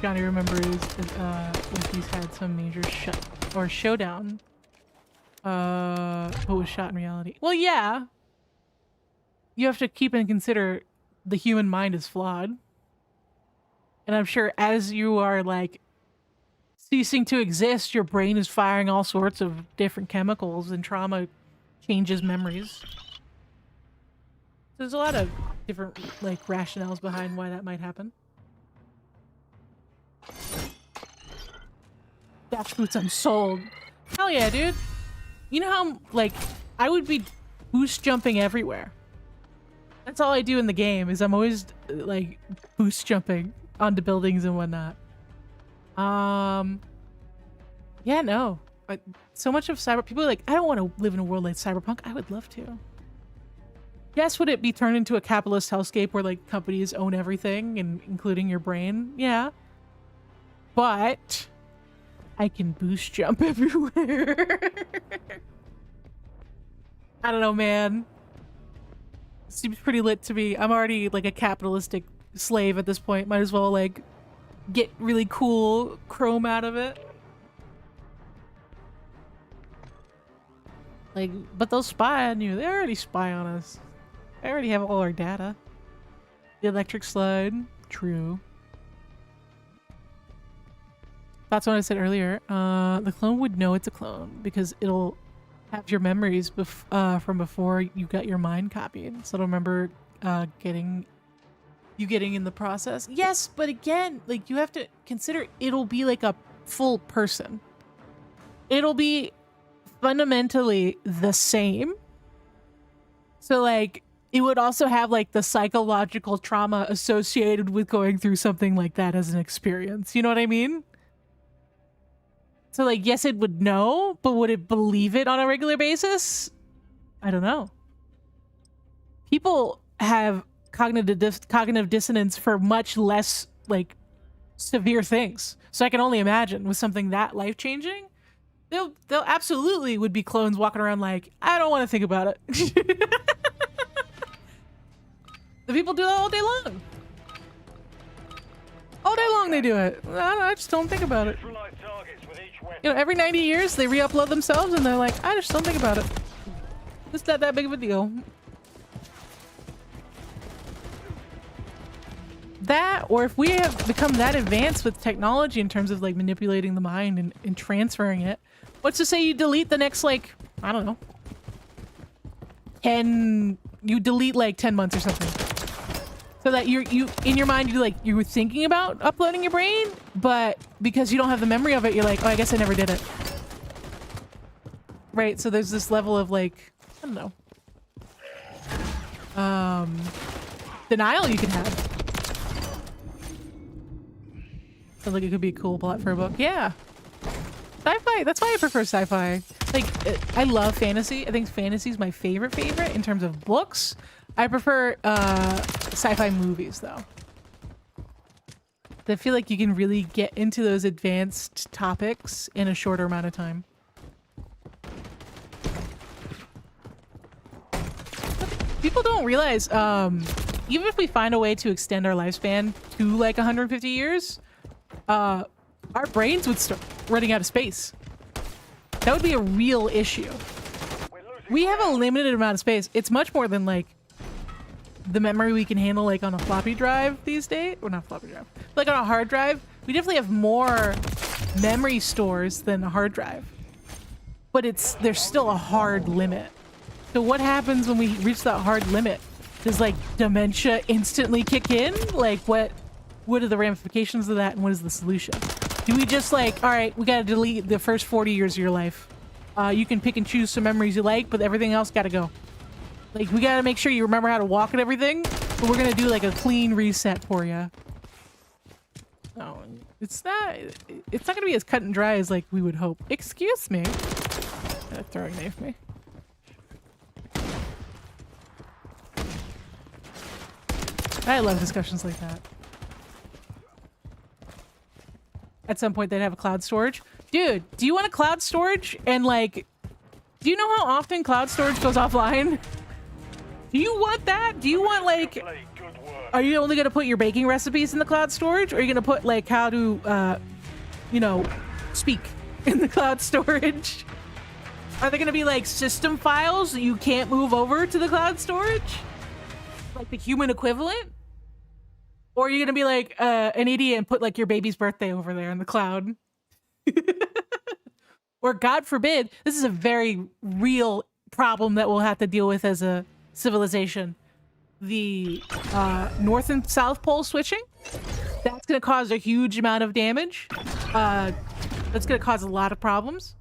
Johnny remembers when he's had some major showdown. But was shot in reality. Well, yeah. You have to keep and consider the human mind is flawed. And I'm sure as you are like ceasing to exist, your brain is firing all sorts of different chemicals and trauma changes memories. There's a lot of different like rationales behind why that might happen. Dash boots, I'm sold. Hell yeah, dude. You know how like I would be boost jumping everywhere. That's all I do in the game is I'm always like boost jumping onto buildings and whatnot. Yeah, no. But so much of cyber people are like, I don't want to live in a world like Cyberpunk. I would love to. Yes, would it be turned into a capitalist hellscape where like companies own everything and including your brain? Yeah. But I can boost jump everywhere. I don't know, man. Seems pretty lit to me. I'm already like a capitalistic slave at this point. Might as well like get really cool chrome out of it. Like, but they'll spy on you. They already spy on us. They already have all our data. The electric slide. True. That's what I said earlier. The clone would know it's a clone because it'll have your memories from before you got your mind copied. So it'll remember getting in the process. Yes, but again, like you have to consider it'll be like a full person. It'll be fundamentally the same, So like it would also have like the psychological trauma associated with going through something like that as an experience. You know what I mean? So like, yes, it would know, but would it believe it on a regular basis? I don't know. People have cognitive dissonance for much less like severe things. So I can only imagine with something that life-changing, they'll absolutely would be clones walking around like, I don't want to think about it. The people do that all day long. All day long they do it. I just don't think about it. Neutralize targets with each weapon. You know, every 90 years they re-upload themselves and they're like, I just don't think about it. It's not that big of a deal. That, or if we have become that advanced with technology in terms of like manipulating the mind and transferring it, what's to say you delete the next, like, I don't know, you delete like 10 months or something. So that you in your mind, you were thinking about uploading your brain, but because you don't have the memory of it, you're like, oh, I guess I never did it. Right, so there's this level of like, I don't know, denial you can have. Sounds like it could be a cool plot for a book. Yeah. Sci-fi, that's why I prefer sci-fi. Like, I love fantasy. I think fantasy is my favorite in terms of books. I prefer sci-fi movies, though. I feel like you can really get into those advanced topics in a shorter amount of time. People don't realize, even if we find a way to extend our lifespan to like 150 years, our brains would start running out of space. That would be a real issue. We have a limited amount of space. It's much more than like the memory we can handle like on a floppy drive these days. Or not floppy drive. Like on a hard drive. We definitely have more memory stores than a hard drive. But there's still a hard limit. So what happens when we reach that hard limit? Does like dementia instantly kick in? Like what are the ramifications of that and what is the solution? Do we just like, all right, we gotta delete the first 40 years of your life. You can pick and choose some memories you like, but everything else gotta go. Like, we gotta make sure you remember how to walk and everything, but we're gonna do like a clean reset for you. No, it's not gonna be as cut and dry as like we would hope. Excuse me. Throwing knife me. I love discussions like that. At some point they'd have a cloud storage. Dude, do you want a cloud storage? And like, do you know how often cloud storage goes offline? Do you want that? Do you want like, are you only gonna put your baking recipes in the cloud storage? Or are you gonna put like how to, you know, speak in the cloud storage? Are they gonna be like system files that you can't move over to the cloud storage? Like the human equivalent? Or are you gonna be like an idiot and put like your baby's birthday over there in the cloud? Or God forbid, this is a very real problem that we'll have to deal with as a civilization. The North and South Pole switching. That's gonna cause a huge amount of damage. That's gonna cause a lot of problems.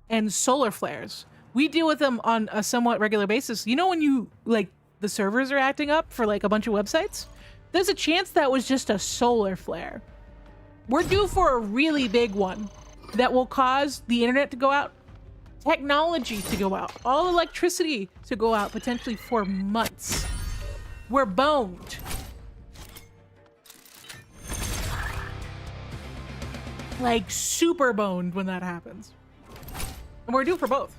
And solar flares. We deal with them on a somewhat regular basis. You know when you, like, the servers are acting up for like a bunch of websites? There's a chance that was just a solar flare. We're due for a really big one that will cause the internet to go out, technology to go out, all electricity to go out potentially for months. We're boned. Like super boned when that happens. And we're due for both.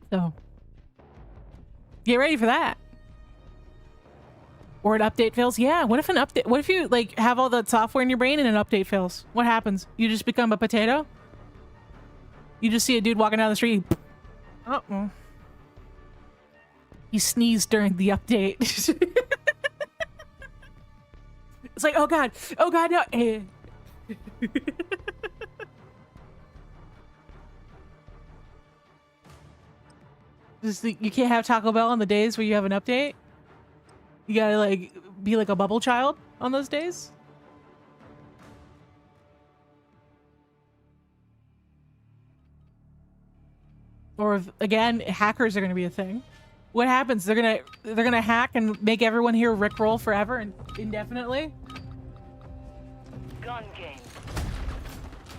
So, get ready for that. Or an update fails. Yeah, what if an update, what if you like have all that software in your brain and an update fails? What happens? You just become a potato? You just see a dude walking down the street. Uh-oh. He sneezed during the update. It's like, oh god, no. You can't have Taco Bell on the days where you have an update? You gotta like be like a bubble child on those days? or if, again, hackers are going to be a thing. What happens? They're gonna hack and make everyone here rickroll forever and indefinitely. Gun game.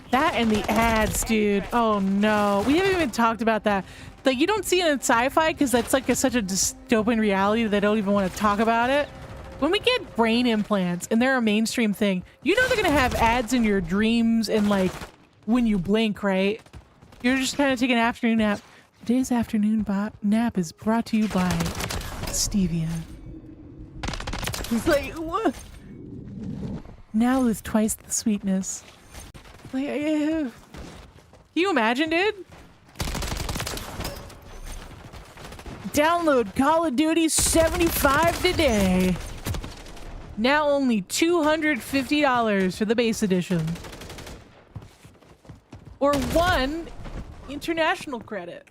That and the ads, dude. Oh no, we haven't even talked about that. Like, you don't see it in sci-fi because that's like such a dystopian reality that they don't even want to talk about it. When we get brain implants and they're a mainstream thing, you know they're gonna have ads in your dreams and like when you blink, right? You're just kind of taking an afternoon nap. Today's afternoon nap is brought to you by Stevia. He's like, what? Now with twice the sweetness. Like, can you imagine, dude? Download Call of Duty 75 today. Now only $250 for the base edition. Or 1 international credit.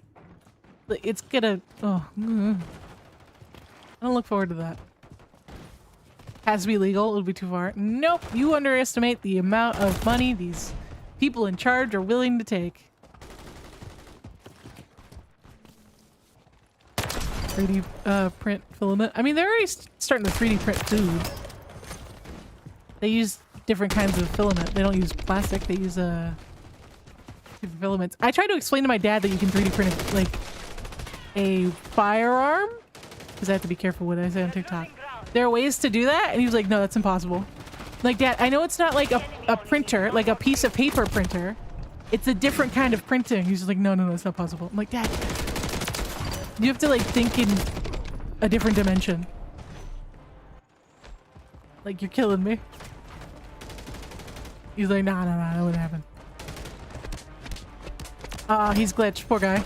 It's gonna... Oh. I don't look forward to that. Has to be legal. It'll be too far. Nope. You underestimate the amount of money these people in charge are willing to take. 3D print filament. I mean, they're already starting to 3D print food. They use different kinds of filament. They don't use plastic. They use different filaments. I tried to explain to my dad that you can 3D print like a firearm, because I have to be careful what I say on TikTok. There are ways to do that, and he was like, no, that's impossible. Like, Dad, I know it's not like a printer, like a piece of paper printer. It's a different kind of printing. He's just like, no, it's not possible. I'm like, Dad, you have to like think in a different dimension. Like, you're killing me. He's like, nah, that wouldn't happen. He's glitched, poor guy.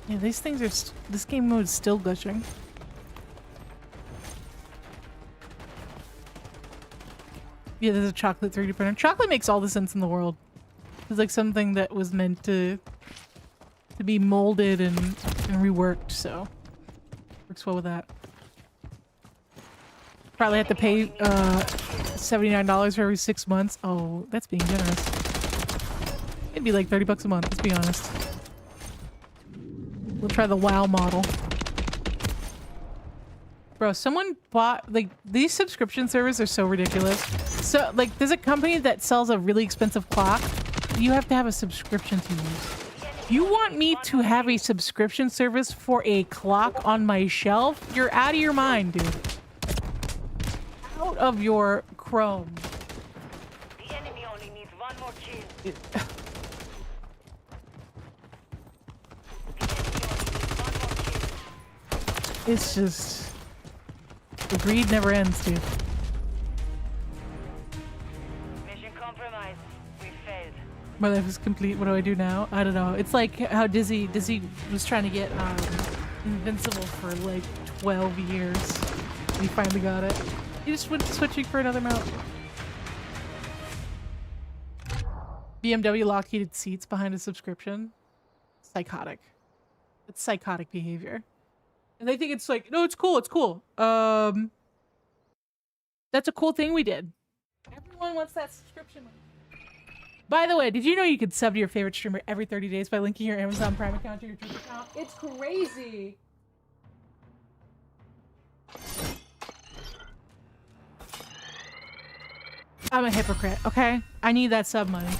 Yeah, these things are, this game mode is still glitching. Yeah, there's a chocolate 3D printer. Chocolate makes all the sense in the world. It's like something that was meant to be molded and reworked, so works well with that. Probably have to pay $79 for every 6 months. Oh, that's being generous. It'd be like 30 bucks a month, let's be honest. We'll try the WoW model. Bro, someone bought, like, these subscription servers are so ridiculous. So, like, there's a company that sells a really expensive clock. You have to have a subscription to use. You want me to have a subscription service for a clock on my shelf? You're out of your mind, dude. Out of your Chrome. The enemy only needs one more kill. It's just... The greed never ends, dude. Mission compromised. We failed. My life is complete. What do I do now? I don't know. It's like how Dizzy was trying to get Invincible for like 12 years. He finally got it. He just went switching for another mount. BMW locked heated seats behind a subscription. Psychotic. It's psychotic behavior. And they think it's like, no, it's cool, it's cool. That's a cool thing we did. Everyone wants that subscription. By the way, did you know you could sub to your favorite streamer every 30 days by linking your Amazon Prime account to your Twitch account? It's crazy. I'm a hypocrite, okay? I need that sub money.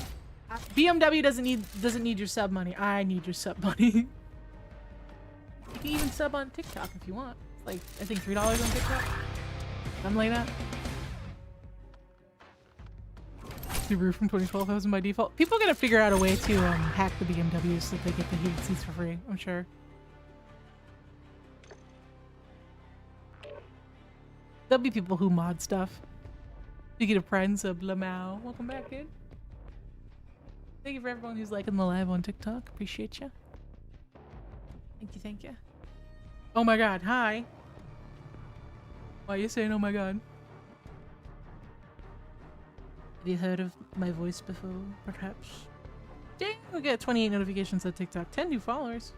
BMW doesn't need your sub money. I need your sub money. You can even sub on TikTok if you want. It's like, I think $3 on TikTok. Something like that. Subaru from 2012,000 by default. People are gonna figure out a way to hack the BMWs so that they get the heated seats for free, I'm sure. There'll be people who mod stuff. Speaking of pride and sub, Lamau. Welcome back, dude. Thank you for everyone who's liking the live on TikTok. Appreciate you. Thank you. Oh my god, hi. Why are you saying oh my god? Have you heard of my voice before, perhaps? Dang, we got 28 notifications on TikTok. 10 new followers.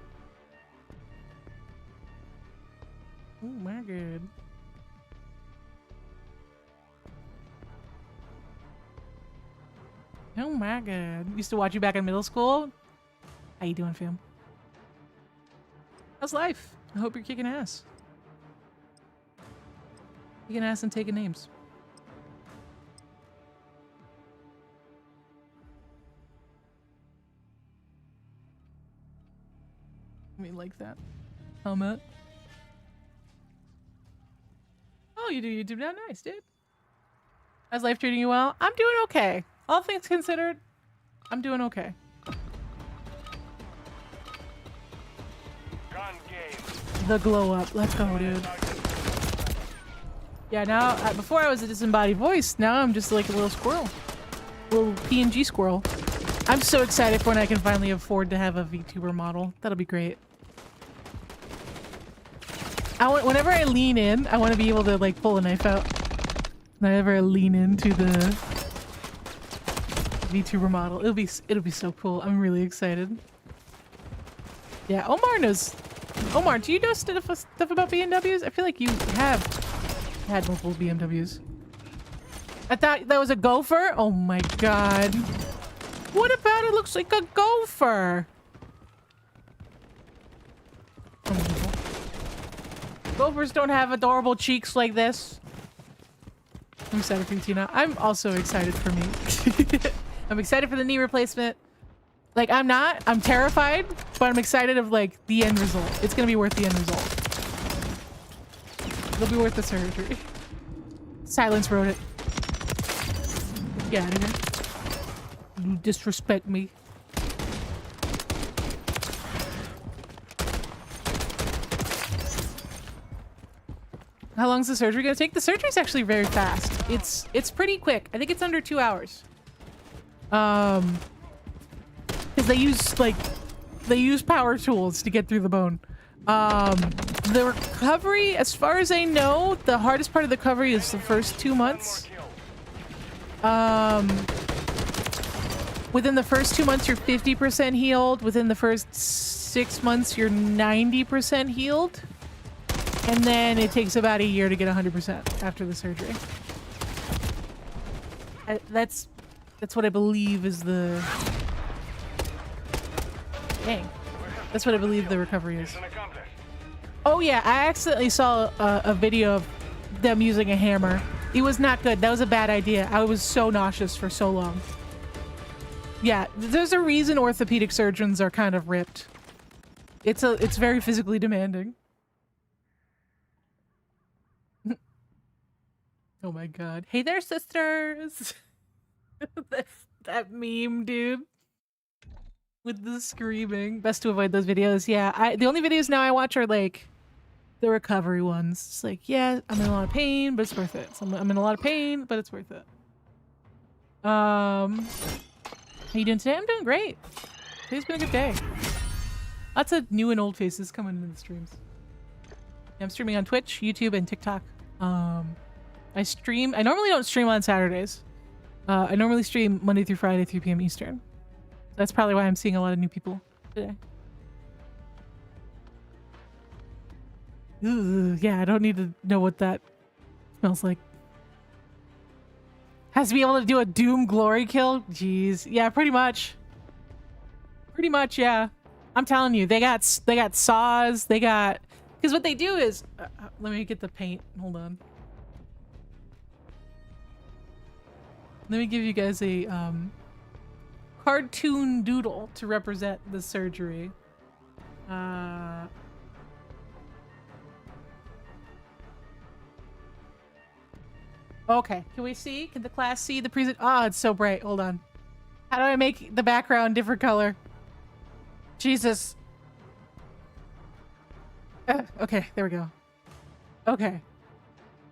Oh my god. Oh my god. Used to watch you back in middle school? How you doing, fam? How's life? I hope you're kicking ass. Kicking ass and taking names. I mean, like that. Comment. Oh, you do YouTube now? Nice, dude. How's life treating you well? I'm doing okay. All things considered, I'm doing okay. Gun game. The glow up. Let's go, dude. Yeah, now, before I was a disembodied voice, now I'm just like a little squirrel. Little PNG squirrel. I'm so excited for when I can finally afford to have a VTuber model. That'll be great. Whenever I lean in, I want to be able to like pull a knife out. Whenever I lean into the VTuber model, it'll be so cool. I'm really excited. Yeah, Omar knows. Omar, do you know stuff about BMWs? I feel like you have had multiple BMWs. I thought that was a gopher. Oh my god. What about it looks like a gopher? Gophers don't have adorable cheeks like this. I'm excited for you, Tina. I'm also excited for me. I'm excited for the knee replacement. Like, I'm terrified, but I'm excited of, like, the end result. It's gonna be worth the end result. It'll be worth the surgery. Silence wrote it. Get out of here. You disrespect me. How long is the surgery gonna take? The surgery is actually very fast. It's pretty quick. I think it's under 2 hours. Because they use power tools to get through the bone. The recovery, as far as I know, the hardest part of the recovery is the first 2 months. Within the first 2 months, you're 50% healed. Within the first 6 months, you're 90% healed. And then it takes about a year to get 100% after the surgery. That's what I believe is the... Dang. That's what I believe the recovery is. Oh yeah, I accidentally saw a video of them using a hammer. It was not good. That was a bad idea. I was so nauseous for so long. Yeah, there's a reason orthopedic surgeons are kind of ripped. It's very physically demanding. Oh my god. Hey there, sisters! that meme, dude. With the screaming. Best to avoid those videos. Yeah, the only videos now I watch are like the recovery ones. It's like, yeah, I'm in a lot of pain, but it's worth it. So I'm in a lot of pain, but it's worth it. How you doing today? I'm doing great. Today's been a good day. Lots of new and old faces coming into the streams. I'm streaming on Twitch, YouTube, and TikTok. I normally don't stream on Saturdays. I normally stream Monday through Friday, 3 p.m. Eastern. That's probably why I'm seeing a lot of new people today. Ooh, yeah, I don't need to know what that smells like. Has to be able to do a Doom glory kill? Jeez. Yeah, pretty much. Pretty much, yeah. I'm telling you, they got saws, they got... Because what they do is... let me get the paint. Hold on. Let me give you guys a cartoon doodle to represent the surgery. Okay, can we see? Can the class see the present? Oh, it's so bright. Hold on. How do I make the background different color? Jesus. Okay, there we go. Okay.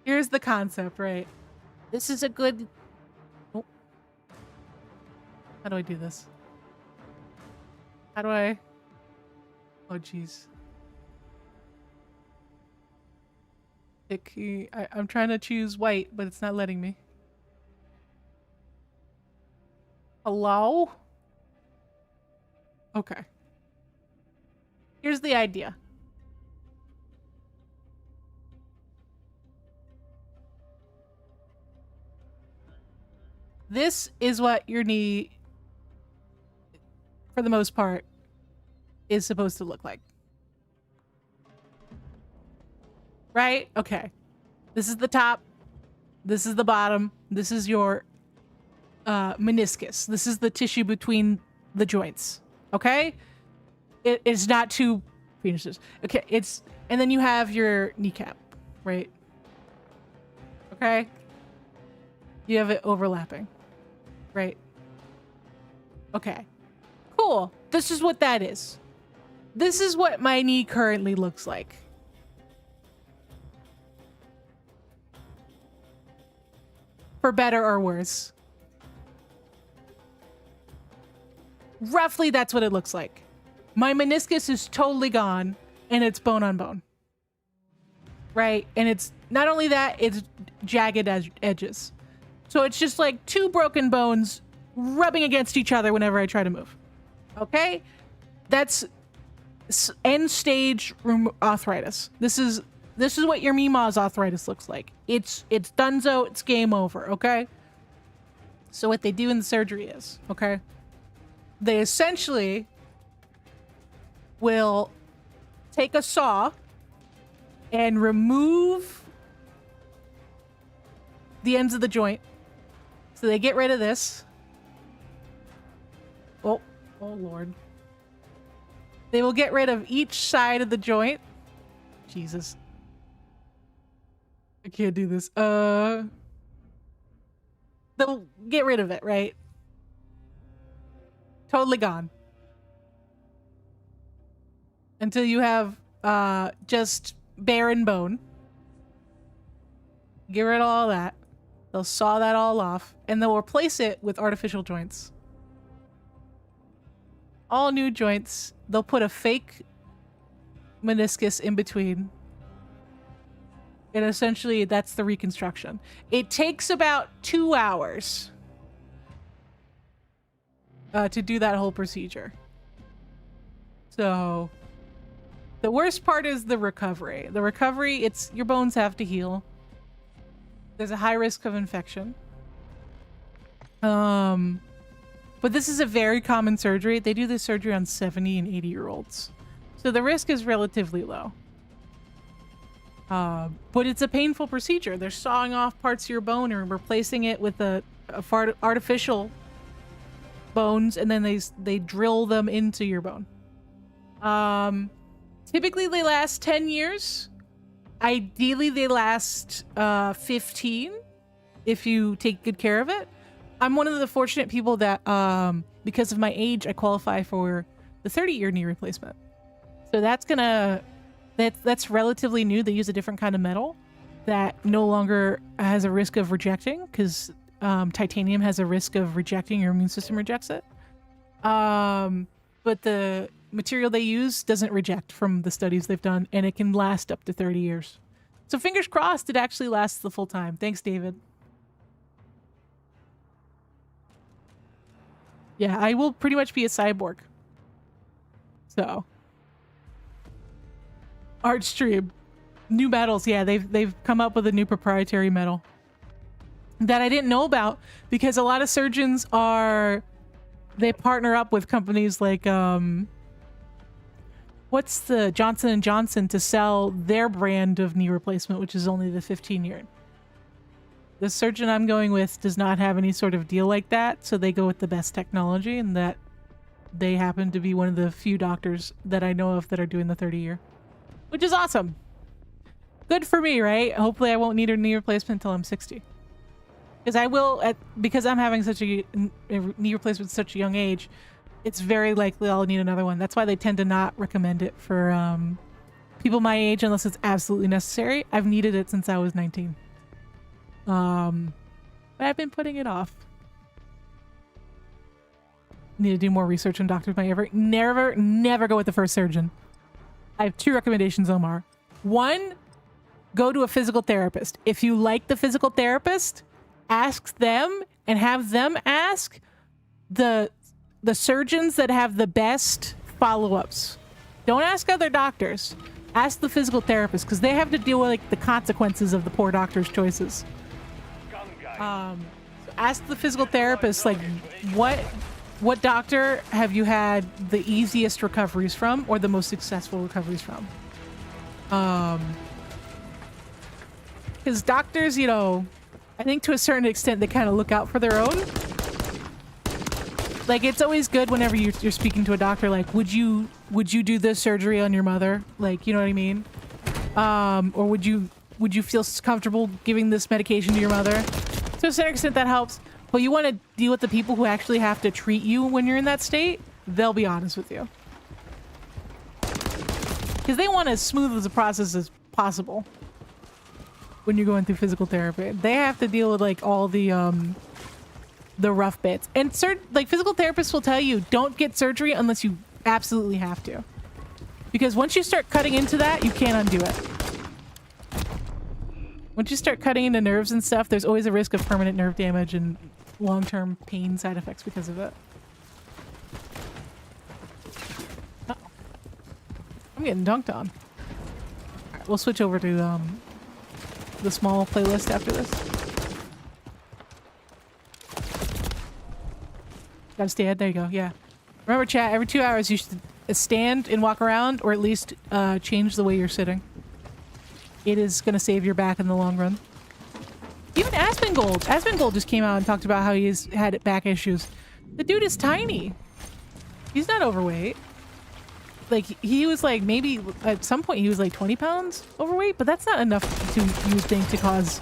Here's the concept, right? This is a good... Oh. How do I do this? How do I... Oh, jeez. I'm trying to choose white, but it's not letting me. Hello? Okay. Here's the idea. This is what your knee, for the most part, is supposed to look like. Right? Okay. This is the top. This is the bottom. This is your meniscus. This is the tissue between the joints. Okay? It's not two penises. Okay, and then you have your kneecap, right? Okay? You have it overlapping, right? Okay. Cool. This is what that is. This is what my knee currently looks like. For better or worse. Roughly, that's what it looks like. My meniscus is totally gone, and it's bone on bone. Right? And it's not only that, it's jagged edges. So it's just like two broken bones rubbing against each other whenever I try to move. Okay? That's end stage arthritis. This is what your Mima's arthritis looks like. It's donezo, it's game over, okay? So what they do in the surgery is, okay? They essentially will take a saw and remove the ends of the joint. So they get rid of this. Oh Lord. They will get rid of each side of the joint. Jesus. I can't do this. They'll get rid of it, right? Totally gone. Until you have just barren bone. Get rid of all that. They'll saw that all off, and they'll replace it with artificial joints. All new joints. They'll put a fake meniscus in between. And essentially, that's the reconstruction. It takes about 2 hours to do that whole procedure. So, the worst part is the recovery. The recovery, your bones have to heal. There's a high risk of infection. But this is a very common surgery. They do this surgery on 70 and 80-year-olds. So the risk is relatively low. But it's a painful procedure. They're sawing off parts of your bone and replacing it with artificial bones, and then they drill them into your bone. Typically they last 10 years. Ideally they last 15 if you take good care of it. I'm one of the fortunate people that because of my age I qualify for the 30-year knee replacement. So that's relatively new. They use a different kind of metal that no longer has a risk of rejecting, because titanium has a risk of rejecting. Your immune system rejects it. But the material they use doesn't reject from the studies they've done, and it can last up to 30 years. So fingers crossed it actually lasts the full time. Thanks, David. Yeah, I will pretty much be a cyborg. So. Art stream. New metals. Yeah, they've come up with a new proprietary metal that I didn't know about, because a lot of surgeons they partner up with companies like what's the Johnson & Johnson to sell their brand of knee replacement, which is only the 15-year. The surgeon I'm going with does not have any sort of deal like that, so they go with the best technology, and that they happen to be one of the few doctors that I know of that are doing the 30-year. Which is awesome. Good for me, right? Hopefully I won't need a knee replacement until I'm 60. Because I will, because I'm having such a knee replacement at such a young age, it's very likely I'll need another one. That's why they tend to not recommend it for people my age unless it's absolutely necessary. I've needed it since I was 19. But I've been putting it off. Need to do more research on doctors. Never go with the first surgeon. I have 2 recommendations, Omar. 1, go to a physical therapist. If you like the physical therapist, ask them and have them ask the surgeons that have the best follow-ups. Don't ask other doctors. Ask the physical therapist, because they have to deal with like the consequences of the poor doctor's choices. So ask the physical therapist, like, what what doctor have you had the easiest recoveries from or the most successful recoveries from? Because doctors, you know, I think to a certain extent they kind of look out for their own. Like, it's always good whenever you're speaking to a doctor, like, would you do this surgery on your mother? Like, you know what I mean? Or would you feel comfortable giving this medication to your mother? To a certain extent that helps, but you want to deal with the people who actually have to treat you when you're in that state. They'll be honest with you. Because they want as smooth as a process as possible when you're going through physical therapy. They have to deal with like all the rough bits. And like physical therapists will tell you, don't get surgery unless you absolutely have to. Because once you start cutting into that, you can't undo it. Once you start cutting into nerves and stuff, there's always a risk of permanent nerve damage and long-term pain side effects because of it. Uh-oh. I'm getting dunked on. Alright, we'll switch over to the small playlist after this. Gotta stand. There you go. Yeah. Remember, chat, every 2 hours you should stand and walk around, or at least change the way you're sitting. It is going to save your back in the long run. Even Asmongold. Asmongold just came out and talked about how he's had back issues. The dude is tiny. He's not overweight. Like, he was like, maybe at some point he was like 20 pounds overweight, but that's not enough to, you would think, to cause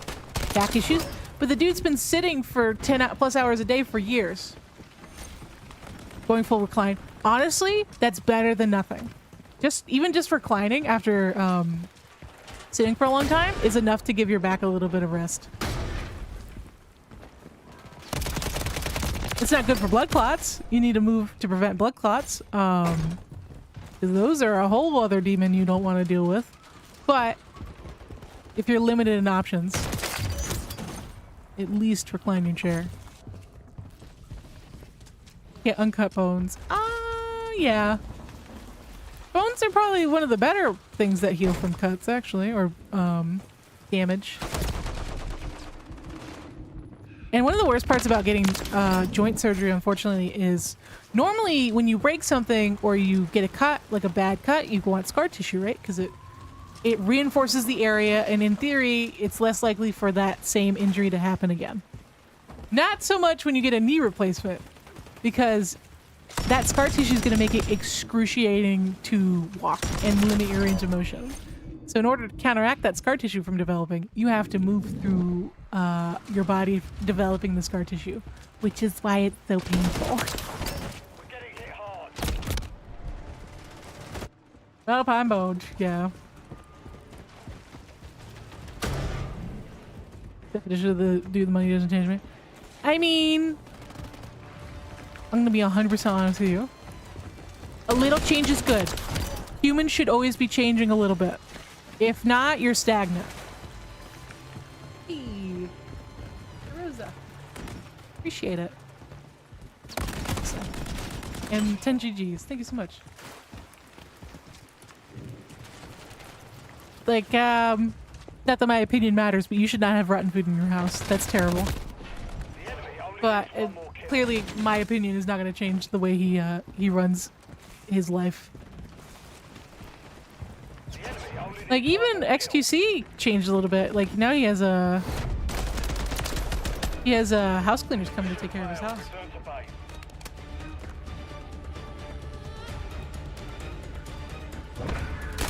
back issues. But the dude's been sitting for 10 plus hours a day for years. Going full recline. Honestly, that's better than nothing. Even just reclining after sitting for a long time is enough to give your back a little bit of rest. It's not good for blood clots. You need to move to prevent blood clots. Those are a whole other demon you don't want to deal with. But if you're limited in options, at least recline your chair. Get uncut bones. Yeah. Bones are probably one of the better things that heal from cuts, actually, or damage. And one of the worst parts about getting joint surgery, unfortunately, is normally when you break something or you get a cut, like a bad cut, you want scar tissue, right? Because it reinforces the area, and in theory, it's less likely for that same injury to happen again. Not so much when you get a knee replacement, because that scar tissue is going to make it excruciating to walk and limit your range of motion. So in order to counteract that scar tissue from developing, you have to move through your body developing the scar tissue, which is why it's so painful. We're getting hit hard. Well, pine boned, yeah. Definition of the do the money doesn't change me. I mean, I'm gonna be 100% honest with you. A little change is good. Humans should always be changing a little bit. If not, you're stagnant. Hey, Rosa. Appreciate it. And 10 GGs. Thank you so much. Like, not that my opinion matters, but you should not have rotten food in your house. That's terrible. But clearly, my opinion is not going to change the way he runs his life. Like, even XQC changed a little bit. Like, now he has house cleaners coming to take care of his house.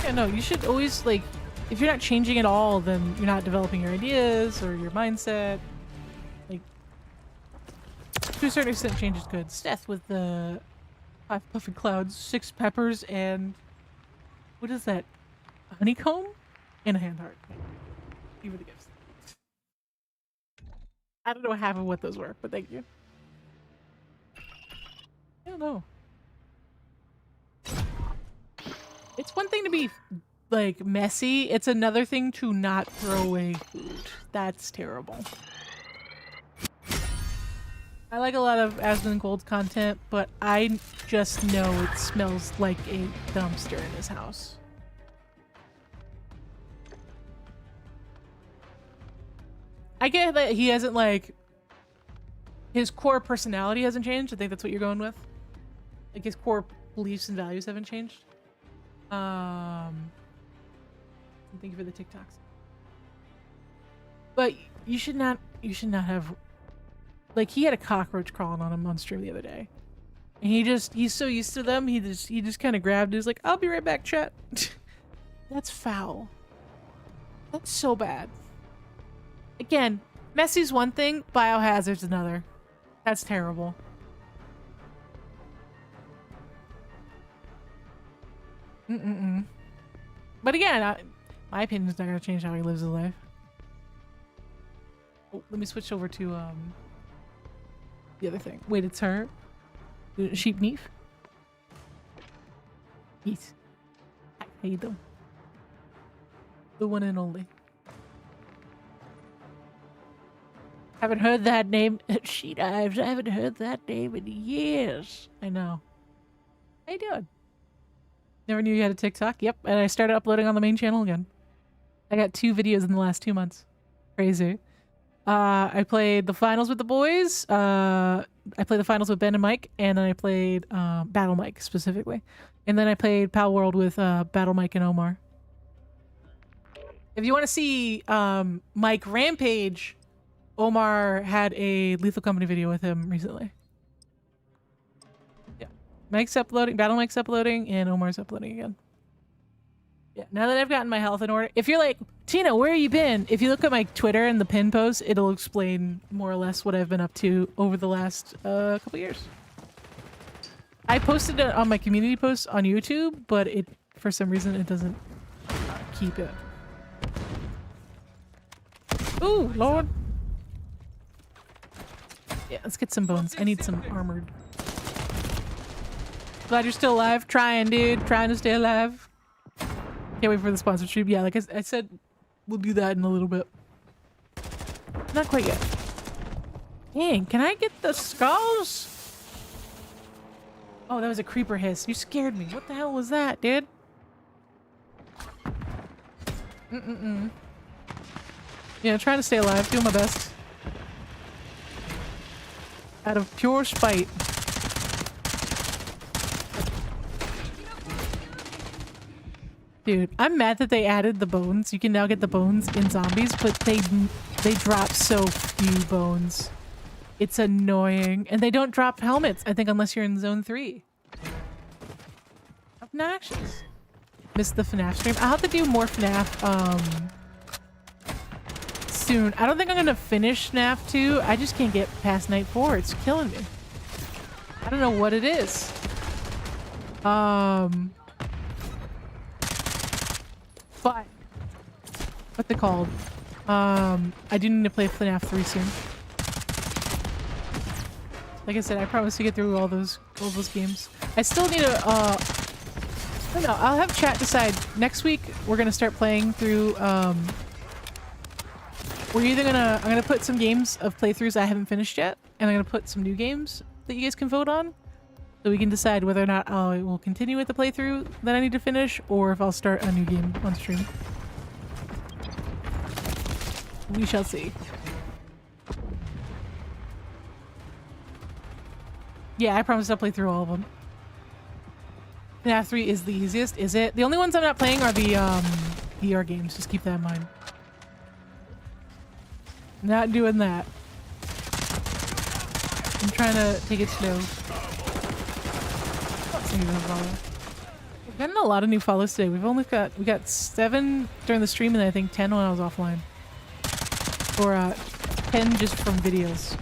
Yeah, no, you should always, like, if you're not changing at all, then you're not developing your ideas or your mindset. Like, to a certain extent, change is good. Steph with the 5 puffing clouds, 6 peppers, and what is that? A honeycomb and a hand heart. You were the gifts. I don't know half of what those were, but thank you. I don't know. It's one thing to be, like, messy. It's another thing to not throw away food. That's terrible. I like a lot of Asmongold's content, but I just know it smells like a dumpster in his house. I get that he hasn't, like, his core personality hasn't changed. I think that's what you're going with. Like his core beliefs and values haven't changed. Thank you for the TikToks. But you should not have, like, he had a cockroach crawling on him on stream the other day. And he's so used to them, he just kind of grabbed it. He's like, I'll be right back, chat. That's foul. That's so bad. Again, messy's one thing, biohazard's another. That's terrible. But again, my opinion's not gonna change how he lives his life. Oh, let me switch over to the other thing. Wait, it's her. SheKnives. Yes. How you doing? The one and only. Haven't heard that name. SheKnives. I haven't heard that name in years. I know. How you doing? Never knew you had a TikTok. Yep, and I started uploading on the main channel again. I got 2 videos in the last 2 months. Crazy. I played the finals with the boys. I played the finals with Ben and Mike, and then I played Battle Mike specifically. And then I played Pal World with Battle Mike and Omar. If you want to see Mike Rampage, Omar had a Lethal Company video with him recently. Yeah. Mike's uploading, Battle Mike's uploading, and Omar's uploading again. Yeah, now that I've gotten my health in order. If you're like, Tina, where have you been? If you look at my Twitter and the pin post, it'll explain more or less what I've been up to over the last couple years. I posted it on my community post on YouTube, but for some reason it doesn't keep it. Ooh, Lord. Yeah, let's get some bones. I need some armored. Glad you're still alive. Trying, dude. Trying to stay alive. Can't wait for the sponsor stream. Yeah, like I said, we'll do that in a little bit. Not quite yet. Dang, can I get the skulls? Oh, that was a creeper hiss. You scared me. What the hell was that, dude? Yeah, trying to stay alive. Doing my best. Out of pure spite. Dude, I'm mad that they added the bones. You can now get the bones in zombies, but they drop so few bones. It's annoying. And they don't drop helmets, I think, unless you're in zone 3. Obnoxious. Missed the FNAF stream. I'll have to do more FNAF soon. I don't think I'm gonna finish FNAF 2. I just can't get past night 4. It's killing me. I don't know what it is. But what's it called? I do need to play FNAF 3 soon. Like I said, I promise to get through all those games. I still need to I don't know, I'll have chat decide. Next week we're gonna start playing through we're either I'm gonna put some games of playthroughs I haven't finished yet, and I'm gonna put some new games that you guys can vote on. So we can decide whether or not I will continue with the playthrough that I need to finish, or if I'll start a new game on stream. We shall see. Yeah, I promise I'll play through all of them. FNAF 3 is the easiest, is it? The only ones I'm not playing are the VR games. Just keep that in mind. Not doing that. I'm trying to take it slow. We've gotten a lot of new follows today. We got 7 during the stream, and I think 10 when I was offline. Or 10 just from videos.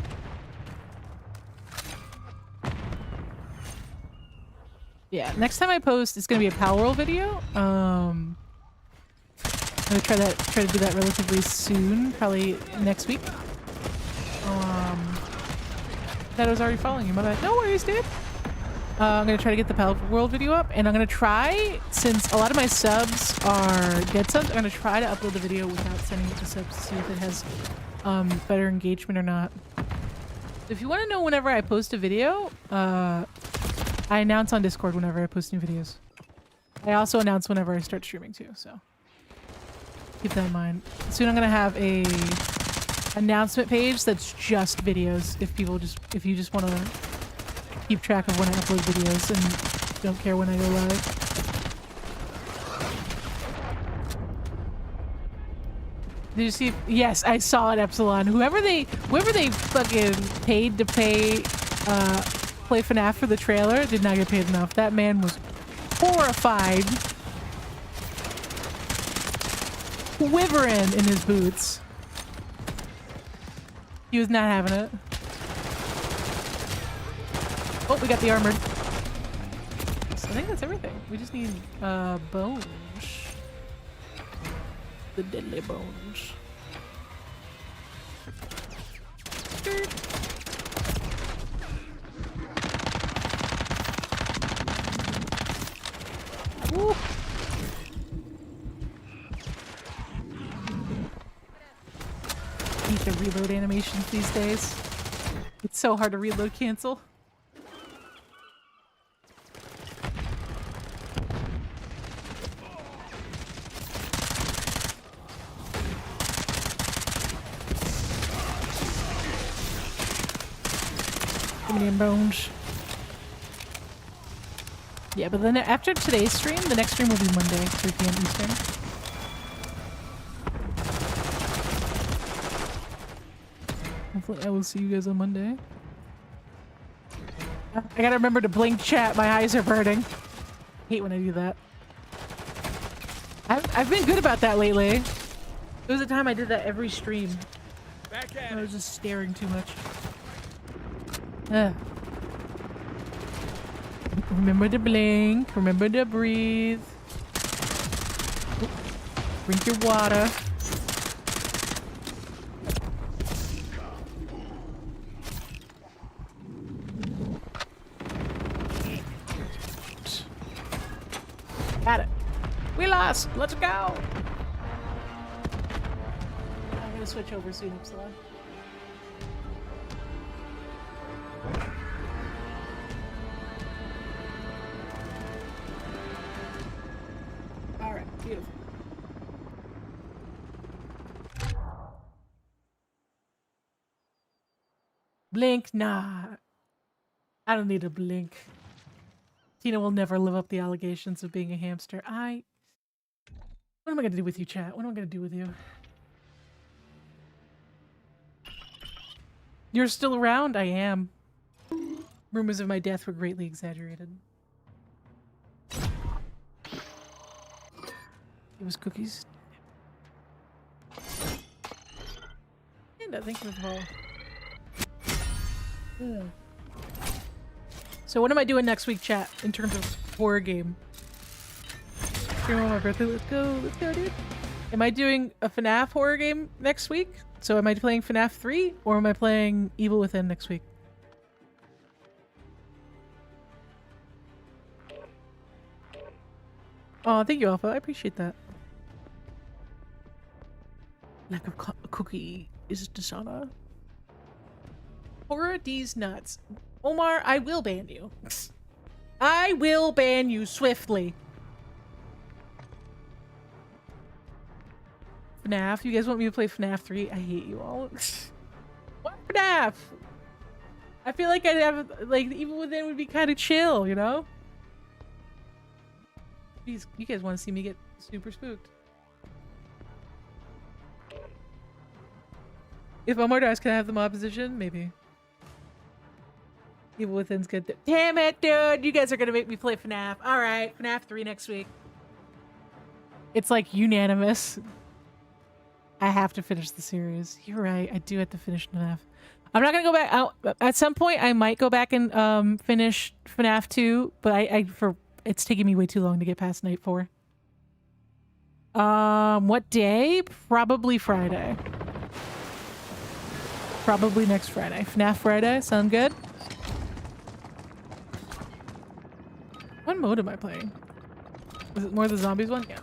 Yeah, next time I post, it's gonna be a Pal World video. I'm gonna try to do that relatively soon, probably next week. That was already following you, my bad. No worries, dude. I'm gonna try to get the Pal World video up, and I'm gonna try, since a lot of my subs are dead subs, I'm gonna try to upload the video without sending it to subs to see if it has better engagement or not. If you want to know whenever I post a video, I announce on Discord whenever I post new videos. I also announce whenever I start streaming too, so keep that in mind. Soon I'm gonna have a announcement page that's just videos. If you just want to keep track of when I upload videos and don't care when I go live. Did you see? Yes, I saw it, Epsilon. Whoever they fucking paid to play FNAF for the trailer did not get paid enough. That man was horrified, quivering in his boots. He was not having it. Oh, we got the armored. So I think that's everything. We just need bones. The deadly bones. Woo. I hate the reload animations these days. It's so hard to reload cancel. Bones. Yeah, but then after today's stream, the next stream will be Monday, 3 p.m. Eastern. Hopefully I will see you guys on Monday. I gotta remember to blink chat, my eyes are burning. Hate when I do that. I've been good about that lately. There was a time I did that every stream. I was just staring too much. Remember to blink. Remember to breathe. Drink your water. Got it. We lost. Let's go. I'm gonna switch over soon, Epsilon. Beautiful. Blink? Nah. I don't need to blink. Tina will never live up the allegations of being a hamster. What am I gonna do with you, chat? What am I gonna do with you? You're still around? I am. Rumors of my death were greatly exaggerated. It was cookies. And I think it was all. Yeah. So what am I doing next week, chat, in terms of horror game? Stream on my birthday. Let's go, dude. Am I doing a FNAF horror game next week? So am I playing FNAF 3 or am I playing Evil Within next week? Oh, thank you, Alpha. I appreciate that. Lack of cookie is dishonor. Horror D's nuts. Omar, I will ban you. I will ban you swiftly. FNAF? You guys want me to play FNAF 3? I hate you all. What FNAF? I feel like I'd have, like, Evil Within would be kind of chill, you know? Jeez, you guys want to see me get super spooked. If Omar dies, can I have the mob position? Maybe. Evil Within's good. Damn it, dude! You guys are gonna make me play FNAF. Alright, FNAF 3 next week. It's like unanimous. I have to finish the series. You're right, I do have to finish FNAF. I'm not gonna go back out. At some point, I might go back and finish FNAF 2, but it's taking me way too long to get past night 4. What day? Probably Friday. Probably next Friday. FNAF Friday, sound good? What mode am I playing? Is it more the zombies one? Yeah.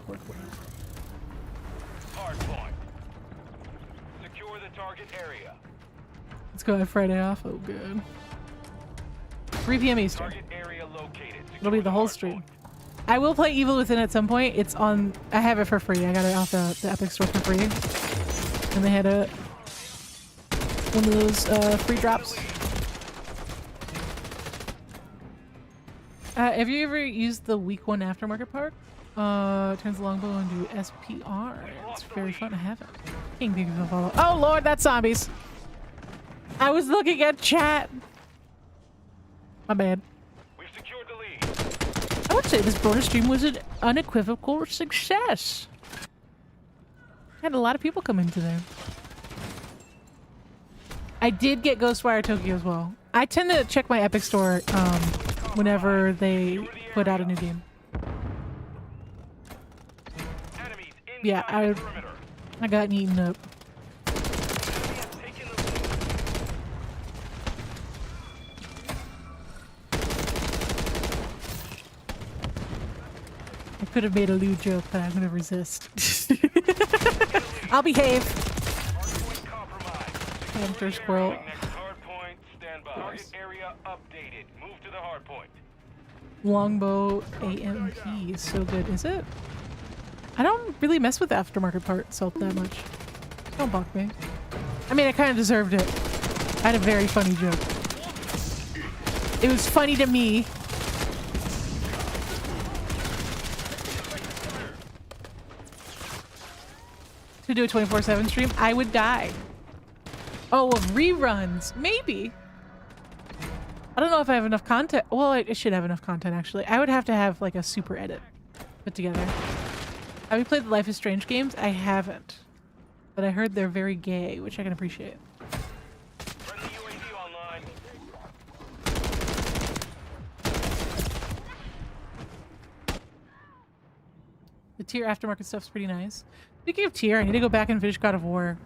Hard point. Secure the target area. Let's go have Friday off. Oh, good. 3 p.m. Eastern. Target area located. It'll be the whole stream. I will play Evil Within at some point. It's on. I have it for free. I got it off the Epic Store for free. And they had a one of those free drops. Have you ever used the week 1 aftermarket part? Turns the longbow into SPR. It's very fun to have it. King thank you for the follow. Oh lord, that's zombies. I was looking at chat. My bad. We've secured the lead. I would say this bonus stream was an unequivocal success. Had a lot of people come in today. I did get Ghostwire Tokyo as well. I tend to check my Epic Store whenever they put out a new game. Yeah, I got eaten up. I could have made a lewd joke, but I'm gonna resist. I'll behave. Hamster squirrel. Nice. Longbow AMP is so good, is it? I don't really mess with the aftermarket part itself that much. Don't bug me. I mean, I kind of deserved it. I had a very funny joke. It was funny to me. To do a 24/7 stream, I would die. Oh, of reruns. Maybe. I don't know if I have enough content. Well, I should have enough content, actually. I would have to have, like, a super edit put together. Have you played the Life is Strange games? I haven't. But I heard they're very gay, which I can appreciate. Friendly UAV online. The tier aftermarket stuff's pretty nice. Speaking of tier, I need to go back and finish God of War.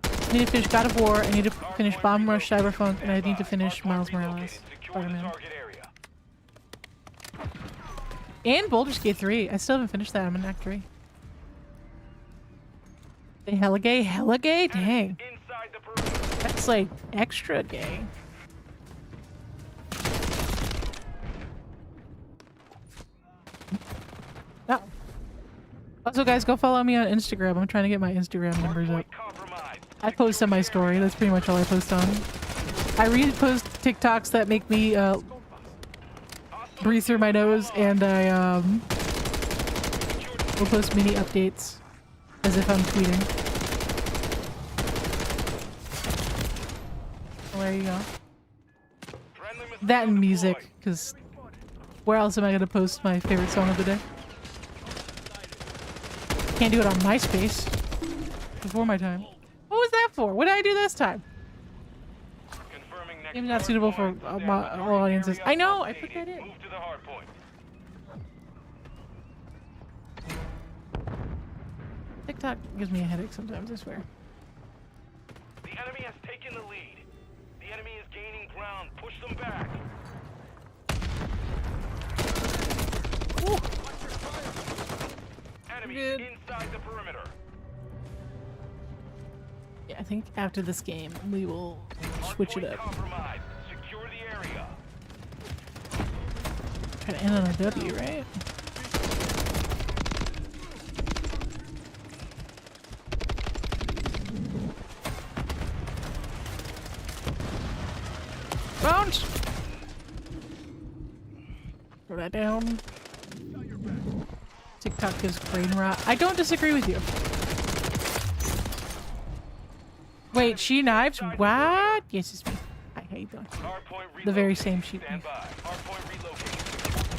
I need to finish God of War, I need to finish Bomb Rush Cyberpunk, and I need to finish Miles Morales. Spider-Man. And Baldur's Gate 3. I still haven't finished that. I'm in Act 3. They hella gay? Hella gay? Dang. That's like extra gay. Oh. Also, guys, go follow me on Instagram. I'm trying to get my Instagram numbers up. I post on my story. That's pretty much all I post on. I repost TikToks that make me breathe through my nose, and I will post mini updates as if I'm tweeting. Oh, there you go. That and music, because where else am I going to post my favorite song of the day? Can't do it on MySpace. Before my time. What was that for? What did I do this time? Game's not suitable for all audiences. I know! I put that in. TikTok gives me a headache sometimes, I swear. The enemy has taken the lead. The enemy is gaining ground. Push them back. Ooh. Enemy Good. inside the perimeter. Yeah, I think after this game, we will switch it up. Compromised. Secure the area. Try to end on a W, right? Bounce! Throw that down. TikTok gives brain rot. I don't disagree with you. Wait, SheKnives? What? Yes, it's me. Hi, how you doing? The very same sheep.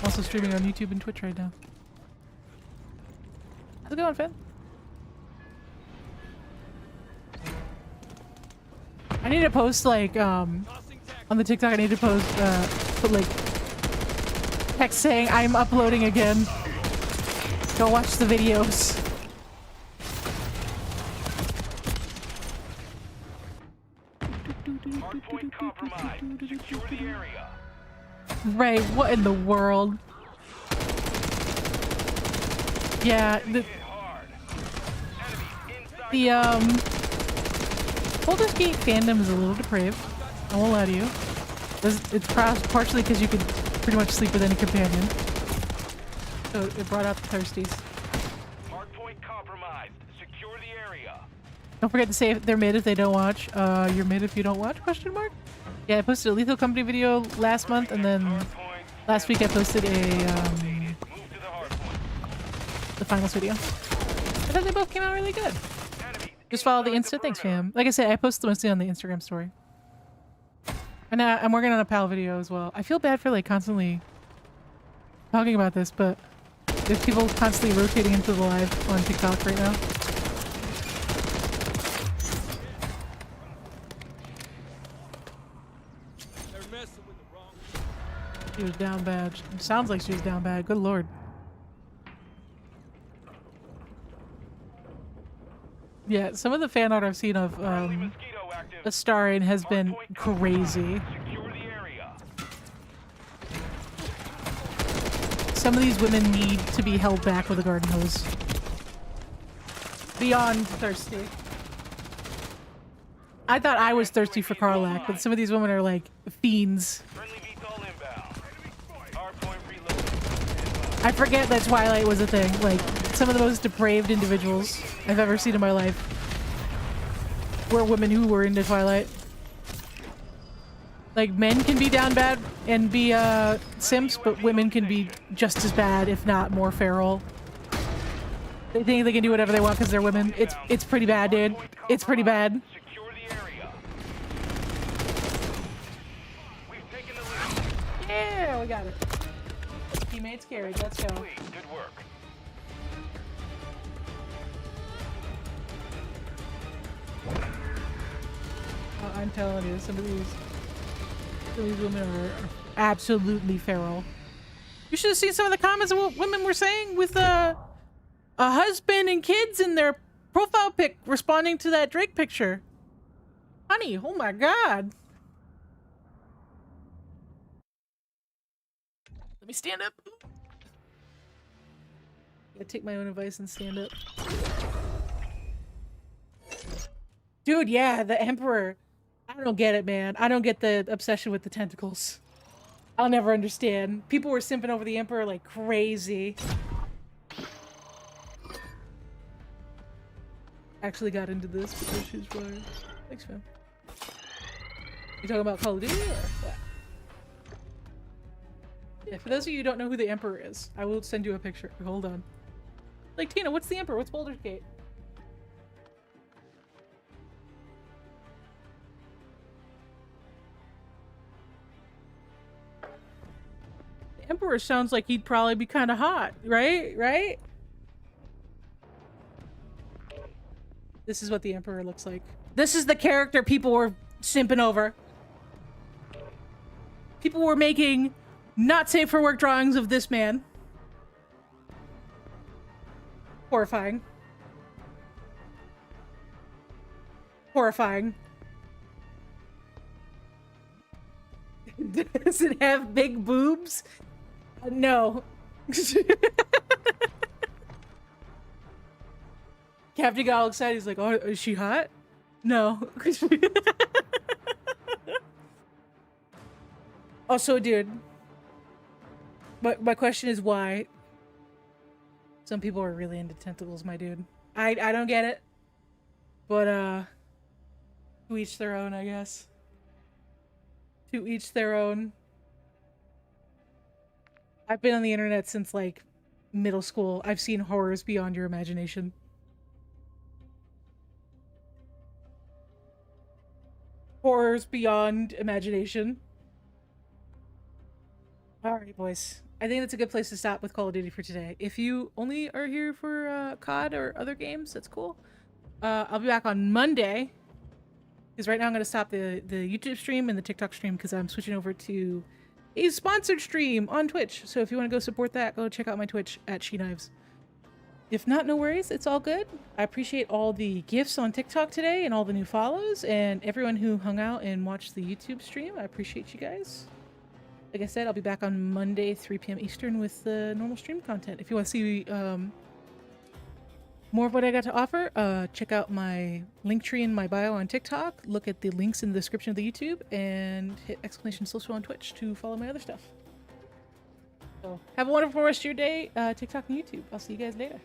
Also streaming on YouTube and Twitch right now. How's it going, Finn? I need to post like on the TikTok. I need to post put like text saying I'm uploading again. Go watch the videos. Hardpoint compromised. Secure the area. Right, what in the world? Yeah, the Baldur's Gate fandom is a little depraved. I won't lie to you. It's partially because you could pretty much sleep with any companion. So it brought out the thirsties. Hardpoint compromised. Secure the area. Don't forget to say if they're mid if they don't watch. You're mid if you don't watch, question mark? Yeah, I posted a Lethal Company video last month, and then last week I posted a, the finals video. I thought they both came out really good. Just follow the Insta. Thanks, fam. Like I said, I post mostly on the Instagram story. And I'm working on a PAL video as well. I feel bad for like constantly talking about this, but there's people constantly rotating into the live on TikTok right now. She was down bad. Sounds like she was down bad. Good lord. Yeah, some of the fan art I've seen of Astarion has been crazy. Some of these women need to be held back with a garden hose. Beyond thirsty. I thought I was thirsty for Karlach, but some of these women are like fiends. I forget that Twilight was a thing. Like, some of the most depraved individuals I've ever seen in my life were women who were into Twilight. Like, men can be down bad and be simps, but women can be just as bad, if not more feral. They think they can do whatever they want because they're women. It's pretty bad, dude. It's pretty bad. Yeah, we got it. Teammates carried. Let's go. Good work. I'm telling you, some of these women are absolutely feral. You should have seen some of the comments of what women were saying with a husband and kids in their profile pic responding to that Drake picture. Honey, oh my god. Let me stand up. I take my own advice and stand up. Dude, yeah, the Emperor. I don't get it, man. I don't get the obsession with the tentacles. I'll never understand. People were simping over the Emperor like crazy. Actually got into this because she's fine. Thanks, man. You talking about Call of Duty or what? Yeah, for those of you who don't know who the Emperor is, I will send you a picture. Hold on. Like, Tina, what's the Emperor? What's Baldur's Gate? The Emperor sounds like he'd probably be kind of hot, right? Right? This is what the Emperor looks like. This is the character people were simping over. People were making not safe for work drawings of this man. Horrifying. Horrifying. Does it have big boobs? No. Captain got all excited. He's like, oh, is she hot? No. Also, dude. But my question is why? Some people are really into tentacles, my dude. I don't get it. But, to each their own, I guess. To each their own. I've been on the internet since, like, middle school. I've seen horrors beyond your imagination. Horrors beyond imagination. Alright, boys. I think that's a good place to stop with Call of Duty for today. If you only are here for COD or other games, that's cool. I'll be back on Monday. Because right now I'm going to stop the YouTube stream and the TikTok stream because I'm switching over to a sponsored stream on Twitch. So if you want to go support that, go check out my Twitch at SheKnives. If not, no worries. It's all good. I appreciate all the gifts on TikTok today and all the new follows and everyone who hung out and watched the YouTube stream. I appreciate you guys. Like I said, I'll be back on Monday, 3 p.m. Eastern with the normal stream content. If you want to see more of what I got to offer, check out my link tree in my bio on TikTok. Look at the links in the description of the YouTube and hit !social on Twitch to follow my other stuff. So have a wonderful rest of your day, TikTok and YouTube. I'll see you guys later.